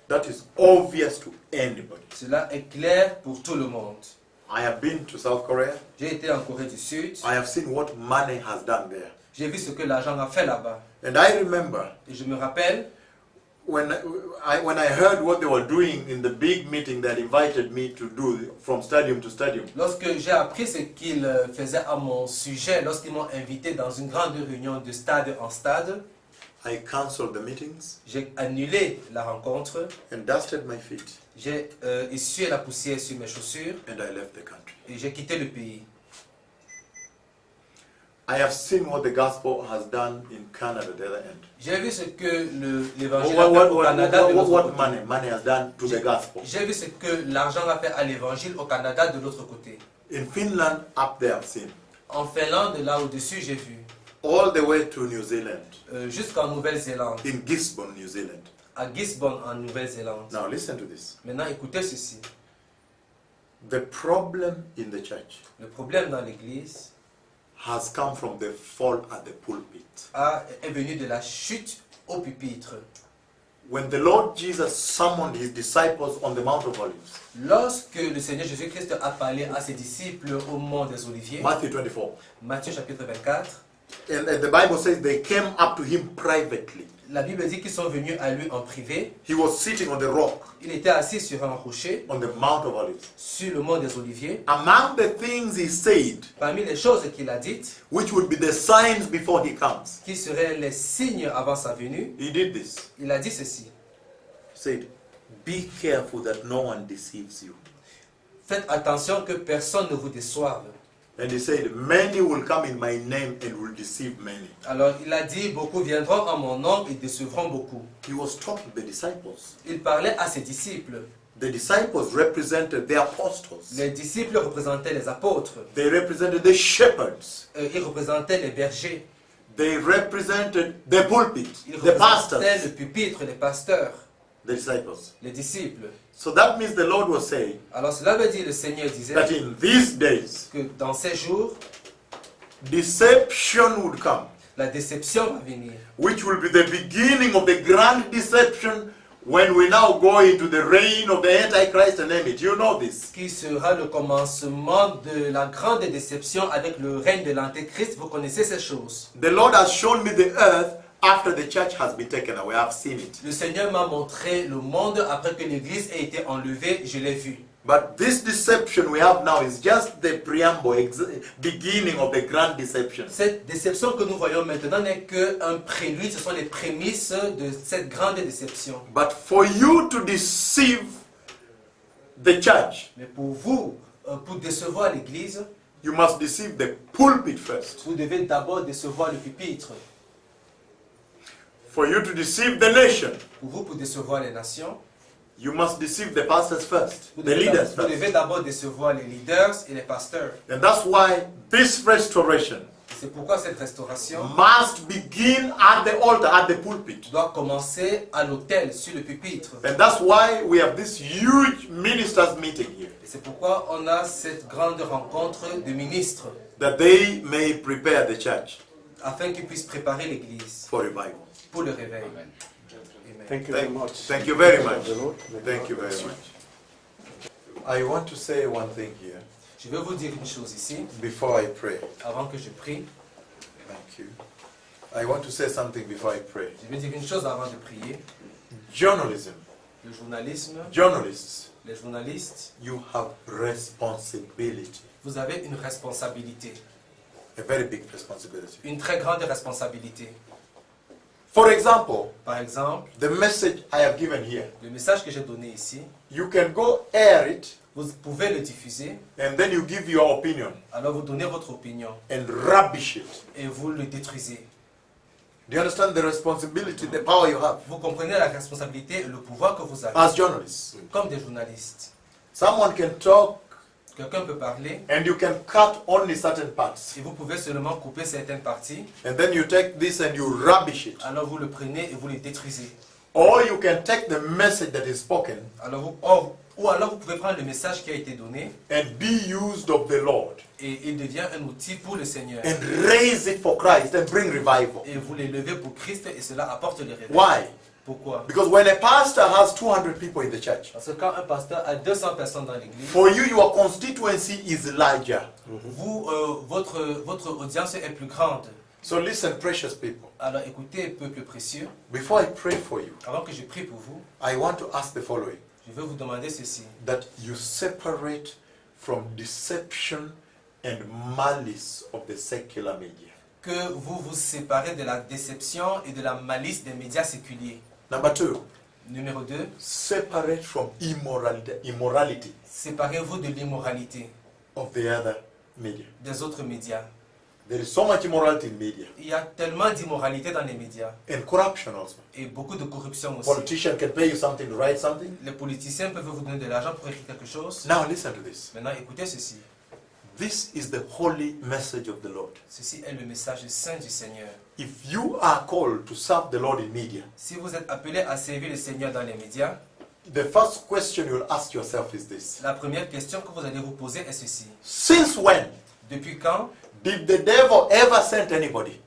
That is obvious to anybody.
Cela est clair pour tout le monde.
I have been to South Korea.
J'ai été en Corée du Sud.
I have seen what money has done there.
J'ai vu ce que l'argent a fait là-bas.
And I remember
Et je me rappelle,
when I heard what they were doing in the big meeting that invited me to do from stadium to stadium.
lorsque j'ai appris ce qu'ils faisaient à mon sujet, lorsqu'ils m'ont invité dans une grande réunion de stade en stade,
I cancelled the meetings
j'ai annulé la rencontre.
and dusted my feet
J'ai essuyé la poussière sur mes chaussures
and I left the country.
et j'ai quitté le pays.
I have seen what the gospel has done in Canada, the other end.
J'ai vu ce que l'évangile a fait au Canada de l'autre
What
côté.
money has done to the gospel.
J'ai vu ce que l'argent a fait à l'évangile au Canada de l'autre côté.
In Finland, up there, I've seen.
En Finlande, là au-dessus, j'ai vu.
All the way to New Zealand,
Jusqu'en Nouvelle-Zélande,
in Gisborne, New Zealand.
à Gisborne en Nouvelle-Zélande.
Now listen to this.
Maintenant, écoutez ceci.
The problem in the church
Le problème dans l'église
has come from the fall at the pulpit.
est venu de la chute au pupitre.
When the Lord Jesus summoned his disciples on the Mount of Olives,
Lorsque le Seigneur Jésus-Christ a parlé à ses disciples au mont des Oliviers,
Matthew 24,
Matthieu chapitre 24,
and the Bible says they came up to him privately.
la Bible dit qu'ils sont venus à lui en privé.
He was sitting on the rock
Il était assis sur un rocher,
on the Mount of Olives.
sur le mont des Oliviers.
Among the things he said,
Parmi les choses qu'il a dites,
which would be the signs before he comes,
qui seraient les signes avant sa venue,
he did this.
il a dit ceci.
He said, be careful that no one deceives you.
Faites attention que personne ne vous déçoive.
And he said, many will come in my name and will deceive many.
Alors il a dit, beaucoup viendront en mon nom et décevront beaucoup.
He was talking to the disciples.
Il parlait à ses disciples.
The disciples represented the apostles.
Les disciples représentaient les apôtres.
They represented the shepherds.
Ils représentaient les bergers.
They represented the pulpit,
Ils
the pastors,
représentaient le pupitre, les pasteurs,
the disciples.
les disciples.
So that means the Lord was saying
Alors cela veut dire, le Seigneur disait
that in these days,
que dans ces jours,
deception would come,
la déception va venir.
which will be the beginning of the grand deception when we now go into the reign of the Antichrist and name it. You know this.
Qui sera le commencement de la grande déception avec le règne de l'Antéchrist. Vous connaissez ces choses.
The Lord has shown me the earth after the church has been taken away. I've seen it.
Le Seigneur m'a montré le monde après que l'Église ait été enlevée. Je l'ai vu.
But this deception we have now is just the preamble, beginning of the grand deception.
Cette déception que nous voyons maintenant n'est qu'un prélude, ce sont les prémices de cette grande déception.
But for you to deceive the church,
Mais pour vous, pour décevoir l'Église,
you must deceive the pulpit first.
vous devez d'abord décevoir le pupitre.
For you to deceive the nation,
Pour vous, pour décevoir les nations,
you must deceive the pastors first,
vous
the leaders
vous devez
first.
d'abord décevoir les leaders et les pasteurs.
And that's why this restoration
C'est pourquoi cette restauration
must begin at the altar, at the pulpit.
doit commencer à l'autel, sur le pupitre.
And that's why we have this huge ministers meeting here,
Et c'est pourquoi on a cette grande rencontre de ministres,
that they may prepare the church
afin qu'ils puissent préparer l'Église
for revival.
pour le réveil.
Amen.
Thank you very
Thank,
much.
thank you very much.
The Lord.
Thank you very much. I want to say one thing here
Je vais vous dire une chose ici,
before I pray.
avant que je prie.
Thank you. I want to say something before I pray.
Je vais dire une chose avant de prier.
Journalism,
Le journalisme,
journalists,
les journalistes,
you have responsibility,
vous avez une responsabilité,
a very big responsibility.
une très grande responsabilité.
For example,
Par exemple,
the message I have given here,
le message que j'ai donné ici,
you can go air it
vous pouvez le diffuser,
and then you give your opinion
alors vous donnez votre opinion
and rubbish it.
et vous le détruisez.
Do you understand the responsibility, the power you have
Vous comprenez la responsabilité et le pouvoir que vous avez
as journalists?
comme des journalistes.
Someone can talk
Quelqu'un peut parler
and you can cut only certain parts.
et vous pouvez seulement couper certaines parties,
And then you take this and you rubbish it.
alors vous le prenez et vous le détruisez.
Or you can take the message that is spoken
Alors ou alors vous pouvez prendre le message qui a été donné
and be used of the Lord
et il devient un outil pour le Seigneur.
and raise it for Christ and bring revival.
Et vous l'élevez pour Christ et cela apporte le réveil.
Why?
Pourquoi?
Because when a pastor has 200 people in the church,
Parce que quand un pasteur a 200 personnes dans l'église,
for you, your constituency is larger.
vous, votre audience est plus grande.
So listen, precious people.
Alors écoutez, peuple précieux,
Before I pray for you,
avant que je prie pour vous,
I want to ask the following.
je vais vous demander ceci.
That you separate from deception and malice of the secular media.
Que vous vous séparez de la déception et de la malice des médias séculiers.
Number 2,
Numéro 2,
separate from immorality
séparez-vous de l'immoralité
of the other media.
des autres médias.
There is so much immorality in media
Il y a tellement d'immoralité dans les médias
and corruption also.
et beaucoup de corruption aussi.
Politician can pay you something to write something.
Les politiciens peuvent vous donner de l'argent pour écrire quelque chose.
Now listen to this.
Maintenant, écoutez ceci.
This is the holy message of the Lord.
Ceci est le message saint du Seigneur.
If you are called to serve the Lord in media,
Si vous êtes appelé à servir le Seigneur dans les médias,
the first question you'll ask yourself is this.
la première question que vous allez vous poser est ceci.
Since when
Depuis quand
did the devil ever send anybody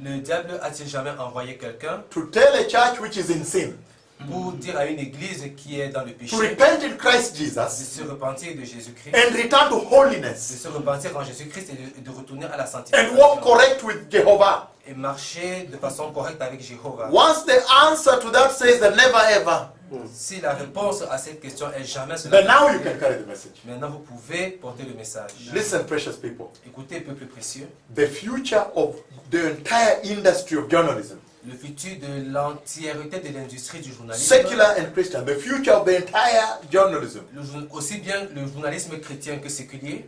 le diable a-t-il jamais envoyé quelqu'un
to tell a church which is in sin
pour dire à une église qui est dans le
to
péché
repent in Christ
de
Jesus
se repentir de Jésus-Christ,
and return to
de
holiness
se repentir en Jésus-Christ et de retourner à la
and walk
sanctification
correct with Jehovah?
et marcher de façon correcte avec Jéhovah?
Once the answer to that says that never ever,
Si la réponse à cette question est jamais
then
cela,
now you can carry the message.
maintenant vous pouvez porter le message.
Listen, precious people.
Écoutez, peuple précieux,
The future of the entire industry of journalism,
le futur de l'entièreté de l'industrie du journalisme,
secular and Christian, the future of the entire journalism,
aussi bien le journalisme chrétien que séculier,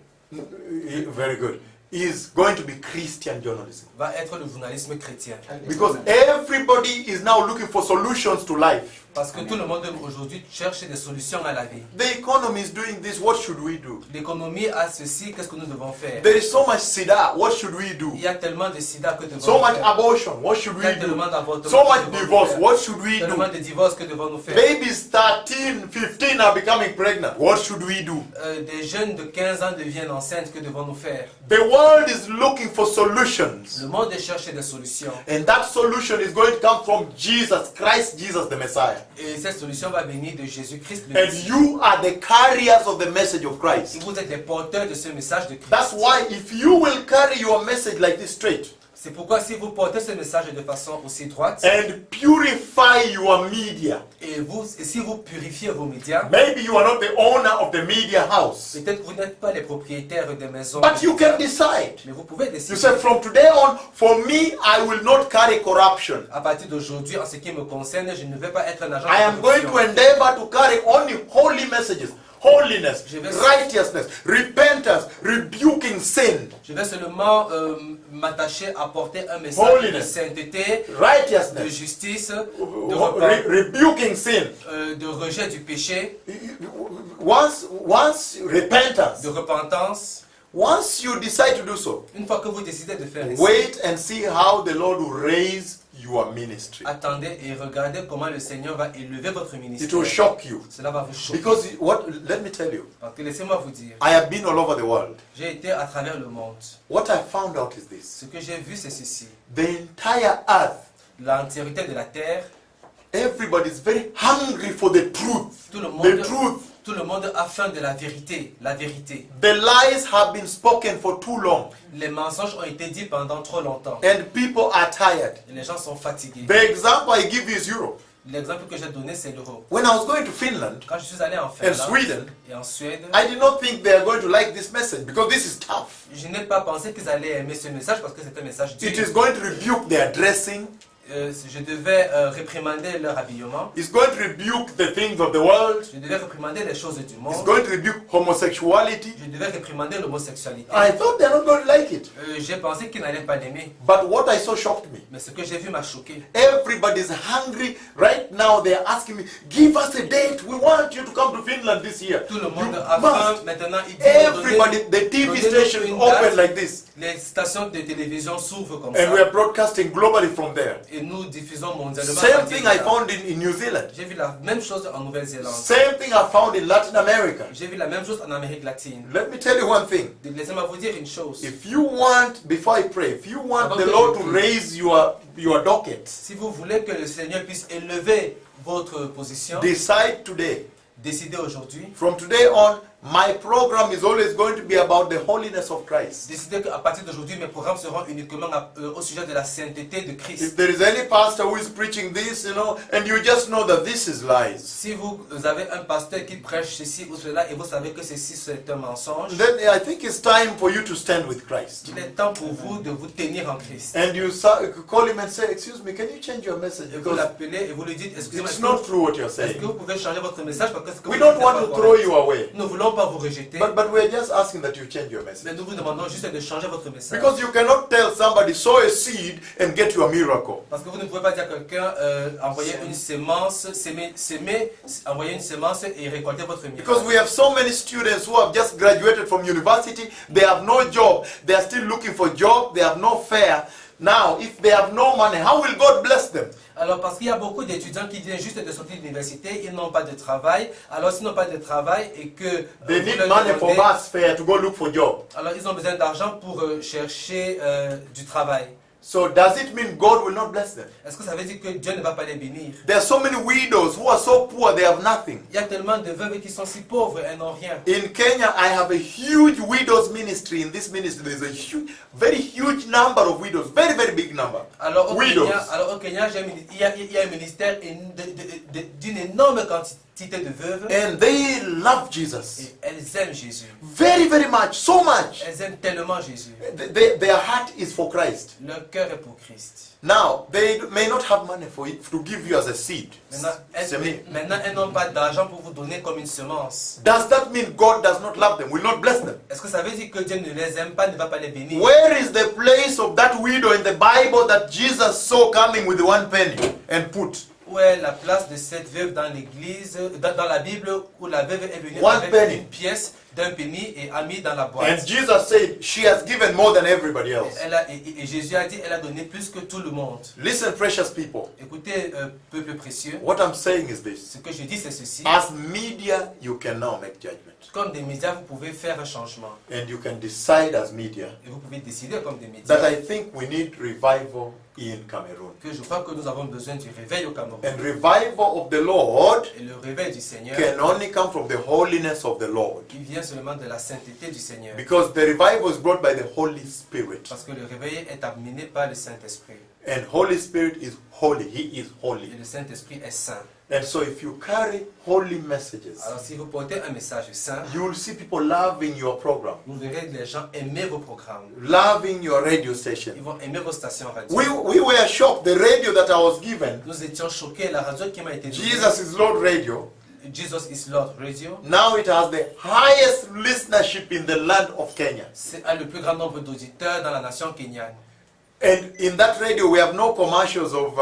very good, is going to be Christian journalism.
va être le journalisme chrétien.
Because everybody is now looking for solutions to life.
Parce que tout le monde aujourd'hui cherche des solutions à la vie.
The economy is doing this, what should we do?
L'économie a ceci, qu'est-ce que nous devons faire?
There is so much sida, what should we do?
Il y a tellement de sida que devons
So
nous
much
faire.
abortion, what should
Il y a
we do?
tellement d'avortements
So
que
much
devons nous
divorce,
faire.
what should we
Tellement
do?
de divorces que devons nous faire.
Babies 13, 15 are becoming pregnant, what should we do?
Des jeunes de 15 ans deviennent enceintes, que devons-nous faire?
The world is looking for solutions.
Le monde cherche des solutions.
And that solution is going to come from Jesus Christ, Jesus the Messiah.
Et cette solution va venir de Jésus-Christ le
And
Messie.
you are the carriers of the message of
Et
Christ.
vous êtes les porteurs de ce message de Christ.
That's why if you will carry your message like this straight,
C'est pourquoi si vous portez ce message de façon aussi droite,
and purify your media.
et si vous purifiez vos médias,
Maybe you are not the owner of the media house,
peut-être que vous n'êtes pas les propriétaires des maisons,
but
de
you
médias,
can decide.
mais vous pouvez
You
décider.
say, from today on, for me, I will not carry corruption.
À partir d'aujourd'hui, en ce qui me concerne, je ne vais pas être un agent
I am
de
going to
corruption.
endeavor to carry only holy messages, holiness,
Je vais-
righteousness, repentance, rebuking sin,
Je vais seulement m'attacher à porter un message de
Holiness.
sainteté, de
righteousness,
justice, de repas,
rebuking sin.
de rejet du péché,
Once repentance,
de repentance.
once you decide to do so,
Une fois que vous décidez de faire ainsi,
wait and see how the Lord will raise your ministry.
attendez et regardez comment le Seigneur va élever votre
It will
ministère.
shock you.
Cela va vous choquer.
Because let me tell you,
Parce que laissez-moi vous dire,
I have been all over the world.
j'ai été à travers le monde.
What I found out is this.
Ce que j'ai vu, c'est ceci.
The entire earth,
L'entièreté de la terre,
everybody is very hungry for the truth.
tout le
The
monde,
truth.
tout le monde a faim de la vérité. La vérité.
The lies have been spoken for too long,
Les mensonges ont été dits pendant trop longtemps.
and people are tired.
Et les gens sont fatigués.
The example I give you is Europe.
L'exemple que j'ai donné, c'est l'Europe.
When I was going to Finland
Quand je suis allé en
and
Finlande
Sweden,
et en Suède,
I did not think they are going to like this message because this is tough.
je n'ai pas pensé qu'ils allaient aimer ce message parce que c'est un message dur.
It is going to rebuke their dressing.
Je devais réprimander leur habillement.
It's going to rebuke the things of the world.
Je devais réprimander les choses du
It's
monde.
going to rebuke homosexuality.
Je devais réprimander l'homosexualité.
I thought they're not going to like it.
J'ai pensé qu'ils n'allaient pas l'aimer.
But what I saw shocked me.
Mais ce que j'ai vu m'a choqué.
Everybody's hungry. Right now they're asking me, give us a date. We want you to come to Finland this year.
Tout le
You
monde a faim.
must.
Maintenant, ils
Everybody, the TV
donnez-nous
station
une
open
date.
like this.
Les stations de télévision s'ouvrent comme
And we
ça.
are broadcasting globally from there.
Et nous diffusons mondialement.
Same thing I found in New Zealand.
J'ai vu la même chose en Nouvelle-Zélande.
Same thing I found in Latin America.
J'ai vu la même chose en Amérique latine.
Let me tell you one thing.
Laissez-moi vous dire une chose.
If you want, before I pray, if you want
Avant
the
que
Lord
je
to
prie.
raise your docket,
Si vous voulez que le Seigneur puisse élever votre position,
decide today.
décidez aujourd'hui.
From today on, my program is always going to be about the holiness of Christ.
Décidez qu'à partir d'aujourd'hui, mes programmes seront uniquement au sujet de la sainteté de Christ.
If there is any pastor who is preaching this, and you just know that this is lies,
Si vous avez un pasteur qui prêche ceci ou cela et vous savez que ceci c'est un mensonge,
then I think it's time for you to stand with Christ.
il est temps pour vous de vous tenir en Christ.
And you call him and say, excuse me, can you change your message?
Et vous
Because
l'appelez et vous lui dites, excusez-moi,
it's not true what you're
est-ce
saying.
que vous pouvez changer votre message parce que ce que
We
vous
don't
dites
want
n'est
to
pas
throw
correct.
you away.
Nous ne voulons pas vous rejeter,
But we're just asking that you change your message.
mais nous vous demandons juste de changer votre message.
Because you cannot tell somebody, sow a seed and get your miracle.
Parce que vous ne pouvez pas dire à quelqu'un, envoyer une semence, envoyer une semence et récolter votre miracle.
Because we have so many students who have just graduated from university, they have no job, they are still looking for job, they have no fare. Now, if they have no money, how will God bless them?
Alors parce qu'il y a beaucoup d'étudiants qui viennent juste de sortir de l'université, ils n'ont pas de travail. Alors s'ils n'ont pas de travail et que
They
vous
need
leur
money for
demandez-
bus fare to go look for job.
alors ils ont besoin d'argent pour chercher du travail.
So does it mean God will not bless them?
Est-ce que ça veut dire que Dieu ne va pas les bénir?
There are so many widows who are so poor they have nothing.
Il y a tellement de veuves qui sont si pauvres et n'ont rien.
In Kenya, I have a huge widows ministry. In this ministry, there's a very huge number of widows, very, very big number.
Alors au
Widows.
Kenya, il y a un ministère d'une énorme quantité de veuves
And they love Jesus
et elles aiment Jésus.
very, very much, so much.
Elles aiment tellement Jésus.
Their heart is for Christ.
Leur cœur est pour Christ.
Now, they may not have money for it to give you as a seed.
Maintenant, elles n'ont pas d'argent pour vous donner comme une semence.
Does that mean God does not love them, will not bless them?
Est-ce que ça veut dire que Dieu ne les aime pas, ne va pas les bénir?
Where is the place of that widow in the Bible that Jesus saw coming with 1 penny and put?
Où est la place de cette veuve dans l'église, dans la Bible, où la veuve est venue
One
avec
penny.
une pièce d'un penny et a mis dans la
And
boîte?
Jesus said, she has given more than everybody else.
Et Jésus a dit, elle a donné plus que tout le monde.
Listen, precious people.
Écoutez, peuple précieux,
What I'm saying is this.
ce que je dis c'est ceci.
As media, you can now make judgment.
Comme des médias, vous pouvez faire un changement.
And you can decide as media
Et vous pouvez décider comme des médias
that I think we need revival in Cameroon.
que je crois que nous avons besoin du réveil au Cameroun.
And revival of the Lord
Et le réveil du Seigneur,
can only come from the holiness of the Lord.
il vient vient seulement de la sainteté du Seigneur.
Because the revival was brought by the Holy Spirit.
Parce que le réveil est amené par le Saint-Esprit.
And Holy Spirit is holy. He is
Et
holy.
le Saint-Esprit est saint.
And so if you carry holy messages,
Alors si vous portez un message saint,
you will see people loving your program,
vous verrez que les gens aimer vos programmes.
loving your radio station.
Ils vont aimer vos stations radio.
We were shocked. The radio that I was given,
Nous étions choqués. La radio qui m'a été donnée,
Jesus is Lord Radio,
Jesus is Lord Radio,
now it has the highest listenership in the land of Kenya.
a le plus grand nombre d'auditeurs dans la nation kenyane.
And in that radio, we have no commercials of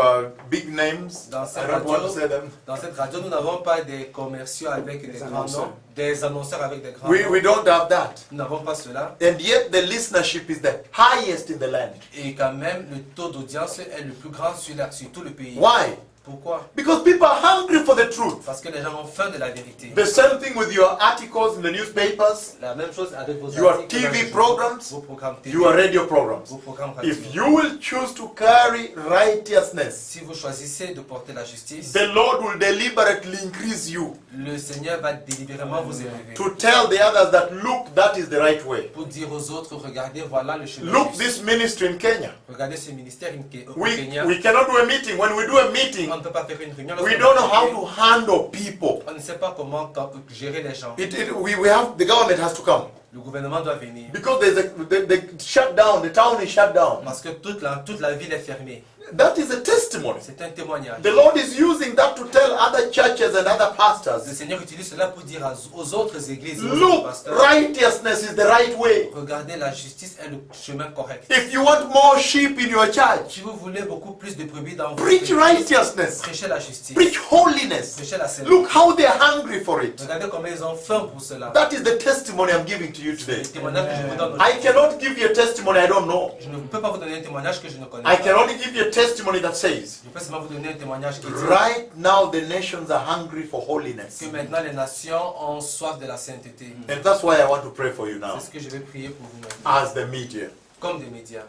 big names.
Dans
I
cette
don't want to
radio,
say them.
dans cette radio, nous n'avons pas des commerciaux avec des grands noms, des annonceurs avec des grands
We
noms.
don't have that.
Nous n'avons pas cela.
And yet the listenership is the highest in the land.
Et quand même, le taux d'audience est le plus grand sur tout le pays.
Why?
Pourquoi?
Because people are hungry for the truth.
Parce que les gens ont faim de la vérité.
The same thing with your articles in the newspapers,
La même chose avec vos
your
articles,
TV
dans les
programs,
journaux, vos programmes TV,
your radio programs.
vos programmes radio.
If you will choose to carry righteousness,
Si vous choisissez de porter la justice,
the Lord will deliberately increase you
le Seigneur va délibérément vous élever.
to tell the others that, look, that is the right way.
Pour dire aux autres, regardez, voilà le chemin.
Look,
juste.
this ministry in Kenya.
Regardez ce ministère au
We
Kenya.
cannot do a meeting. When we do a meeting,
On ne peut pas faire une réunion.
we
lorsqu'on
don't know
va
how
prier.
to handle people.
On ne sait pas comment gérer les gens.
The government has to come.
Le gouvernement doit venir.
Because the shutdown, the town is shut down.
Parce que toute la ville est fermée.
That is a testimony.
C'est un témoignage.
The Lord is using that to tell other churches and other
Le
pastors,
Seigneur utilise cela pour dire aux autres églises et aux autres
look,
pasteurs,
righteousness is the right way.
regardez, la justice est le chemin correct.
If you want more sheep in your church,
Si vous voulez beaucoup plus de brebis dans votre
preach
église,
righteousness,
prêchez la justice,
preach holiness.
prêchez la sainteté.
Look how they're hungry for it.
Regardez comment ils ont faim pour cela.
That is the testimony I'm giving to you today.
Le témoignage que je vous donne
I
aujourd'hui.
cannot give you a testimony I don't know.
Je ne peux pas vous donner un témoignage que je ne connais
I
pas.
can only give you a testimony that says,
Je peux seulement vous donner un témoignage qui dit
right now the nations are hungry for holiness.
que maintenant les nations ont soif de la sainteté.
And that's why I want to pray for you now,
C'est ce que je vais prier pour vous maintenant,
as the media.
comme des médias.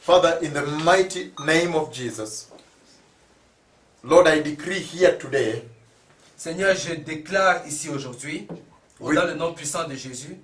Father, in the mighty name of Jesus, Lord, I decree here today,
Seigneur, je déclare ici aujourd'hui,
Oui.
dans le nom puissant de Jésus,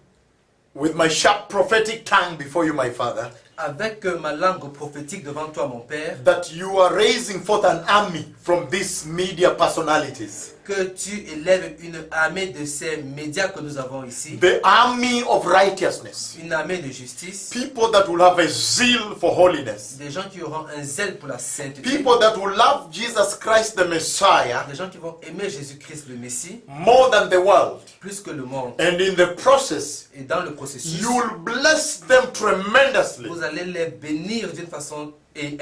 with my sharp prophetic tongue before you, my Father,
avec ma langue prophétique devant toi, mon Père,
that you are raising forth an army from these media personalities.
que tu élèves une armée de ces médias que nous avons ici,
The army of righteousness.
une armée de justice,
People that will have a zeal for holiness.
des gens qui auront un zèle pour la sainteté,
People that will love Jesus Christ the Messiah
des gens qui vont aimer Jésus-Christ le Messie
more than the world.
plus que le monde.
And in the process,
Et dans le processus,
you will bless them tremendously,
vous allez les bénir d'une façon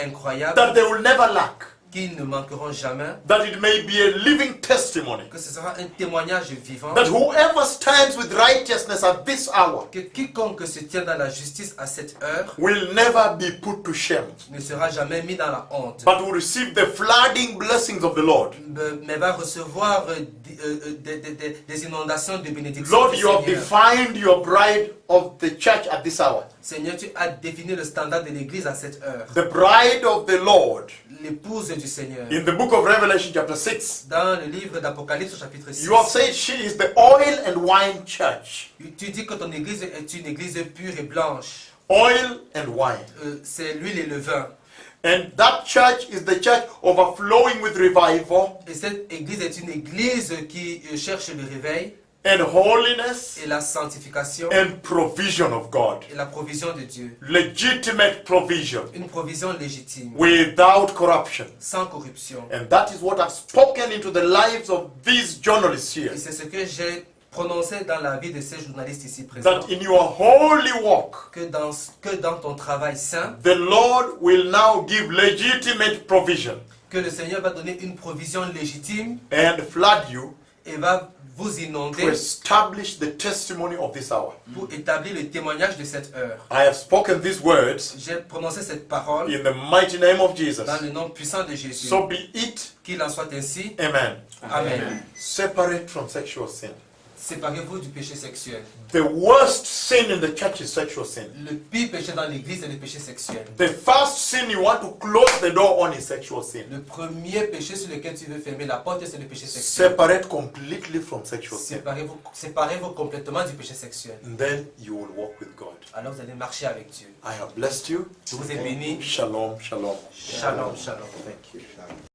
incroyable,
that they will never lack,
qu'ils ne manqueront jamais,
that it may be a living testimony,
que ce sera un témoignage vivant,
that whoever stands with righteousness at this hour
que quiconque se tient dans la justice à cette heure
will never be put to shame,
ne sera jamais mis dans la honte,
but will receive the flooding blessings of the Lord.
mais va recevoir des inondations de bénédictions.
Lord,
du
you have
Seigneur.
defined your bride of the church at this hour.
Seigneur, tu as défini le standard de l'Église à cette heure.
The bride of the Lord.
L'épouse du Seigneur.
In the book of Revelation chapter 6,
Dans le livre d'Apocalypse au chapitre 6,
you have said she is the oil and wine church.
tu dis que ton Église est une Église pure et blanche.
Oil and wine.
C'est l'huile et le vin.
And that church is the church overflowing with revival
Et cette Église est une Église qui cherche le réveil
and holiness
et la sanctification
and provision of God.
et la provision de Dieu.
Legitimate provision
Une provision légitime,
without corruption.
sans corruption.
And that is what I've spoken into the lives of these journalists here.
Et c'est ce que j'ai prononcé dans la vie de ces journalistes ici présents.
That in your holy walk,
Que dans ton travail saint,
the Lord will now give legitimate provision
que le Seigneur va donner une provision légitime
and flood you
et va vous
to
inonder
establish the testimony of this hour.
pour établir le témoignage de cette heure.
I have spoken these words
J'ai prononcé cette parole
in the mighty name of Jesus.
dans le nom puissant de Jésus.
So be it.
Qu'il en soit ainsi.
Amen.
Amen.
Separate from sexual sin.
Séparez-vous du péché sexuel.
The worst sin in the church is sexual sin.
Le pire péché dans l'église, c'est le péché sexuel.
The first sin you want to close the door on is sexual sin.
Le premier péché sur lequel tu veux fermer la porte, c'est le péché sexuel.
Separate completely from sexual sin.
Séparez-vous complètement du péché sexuel.
And then you will walk with God.
Alors vous allez marcher avec Dieu.
I have blessed you.
Je vous ai béni.
Shalom, shalom.
Shalom, shalom.
Thank you.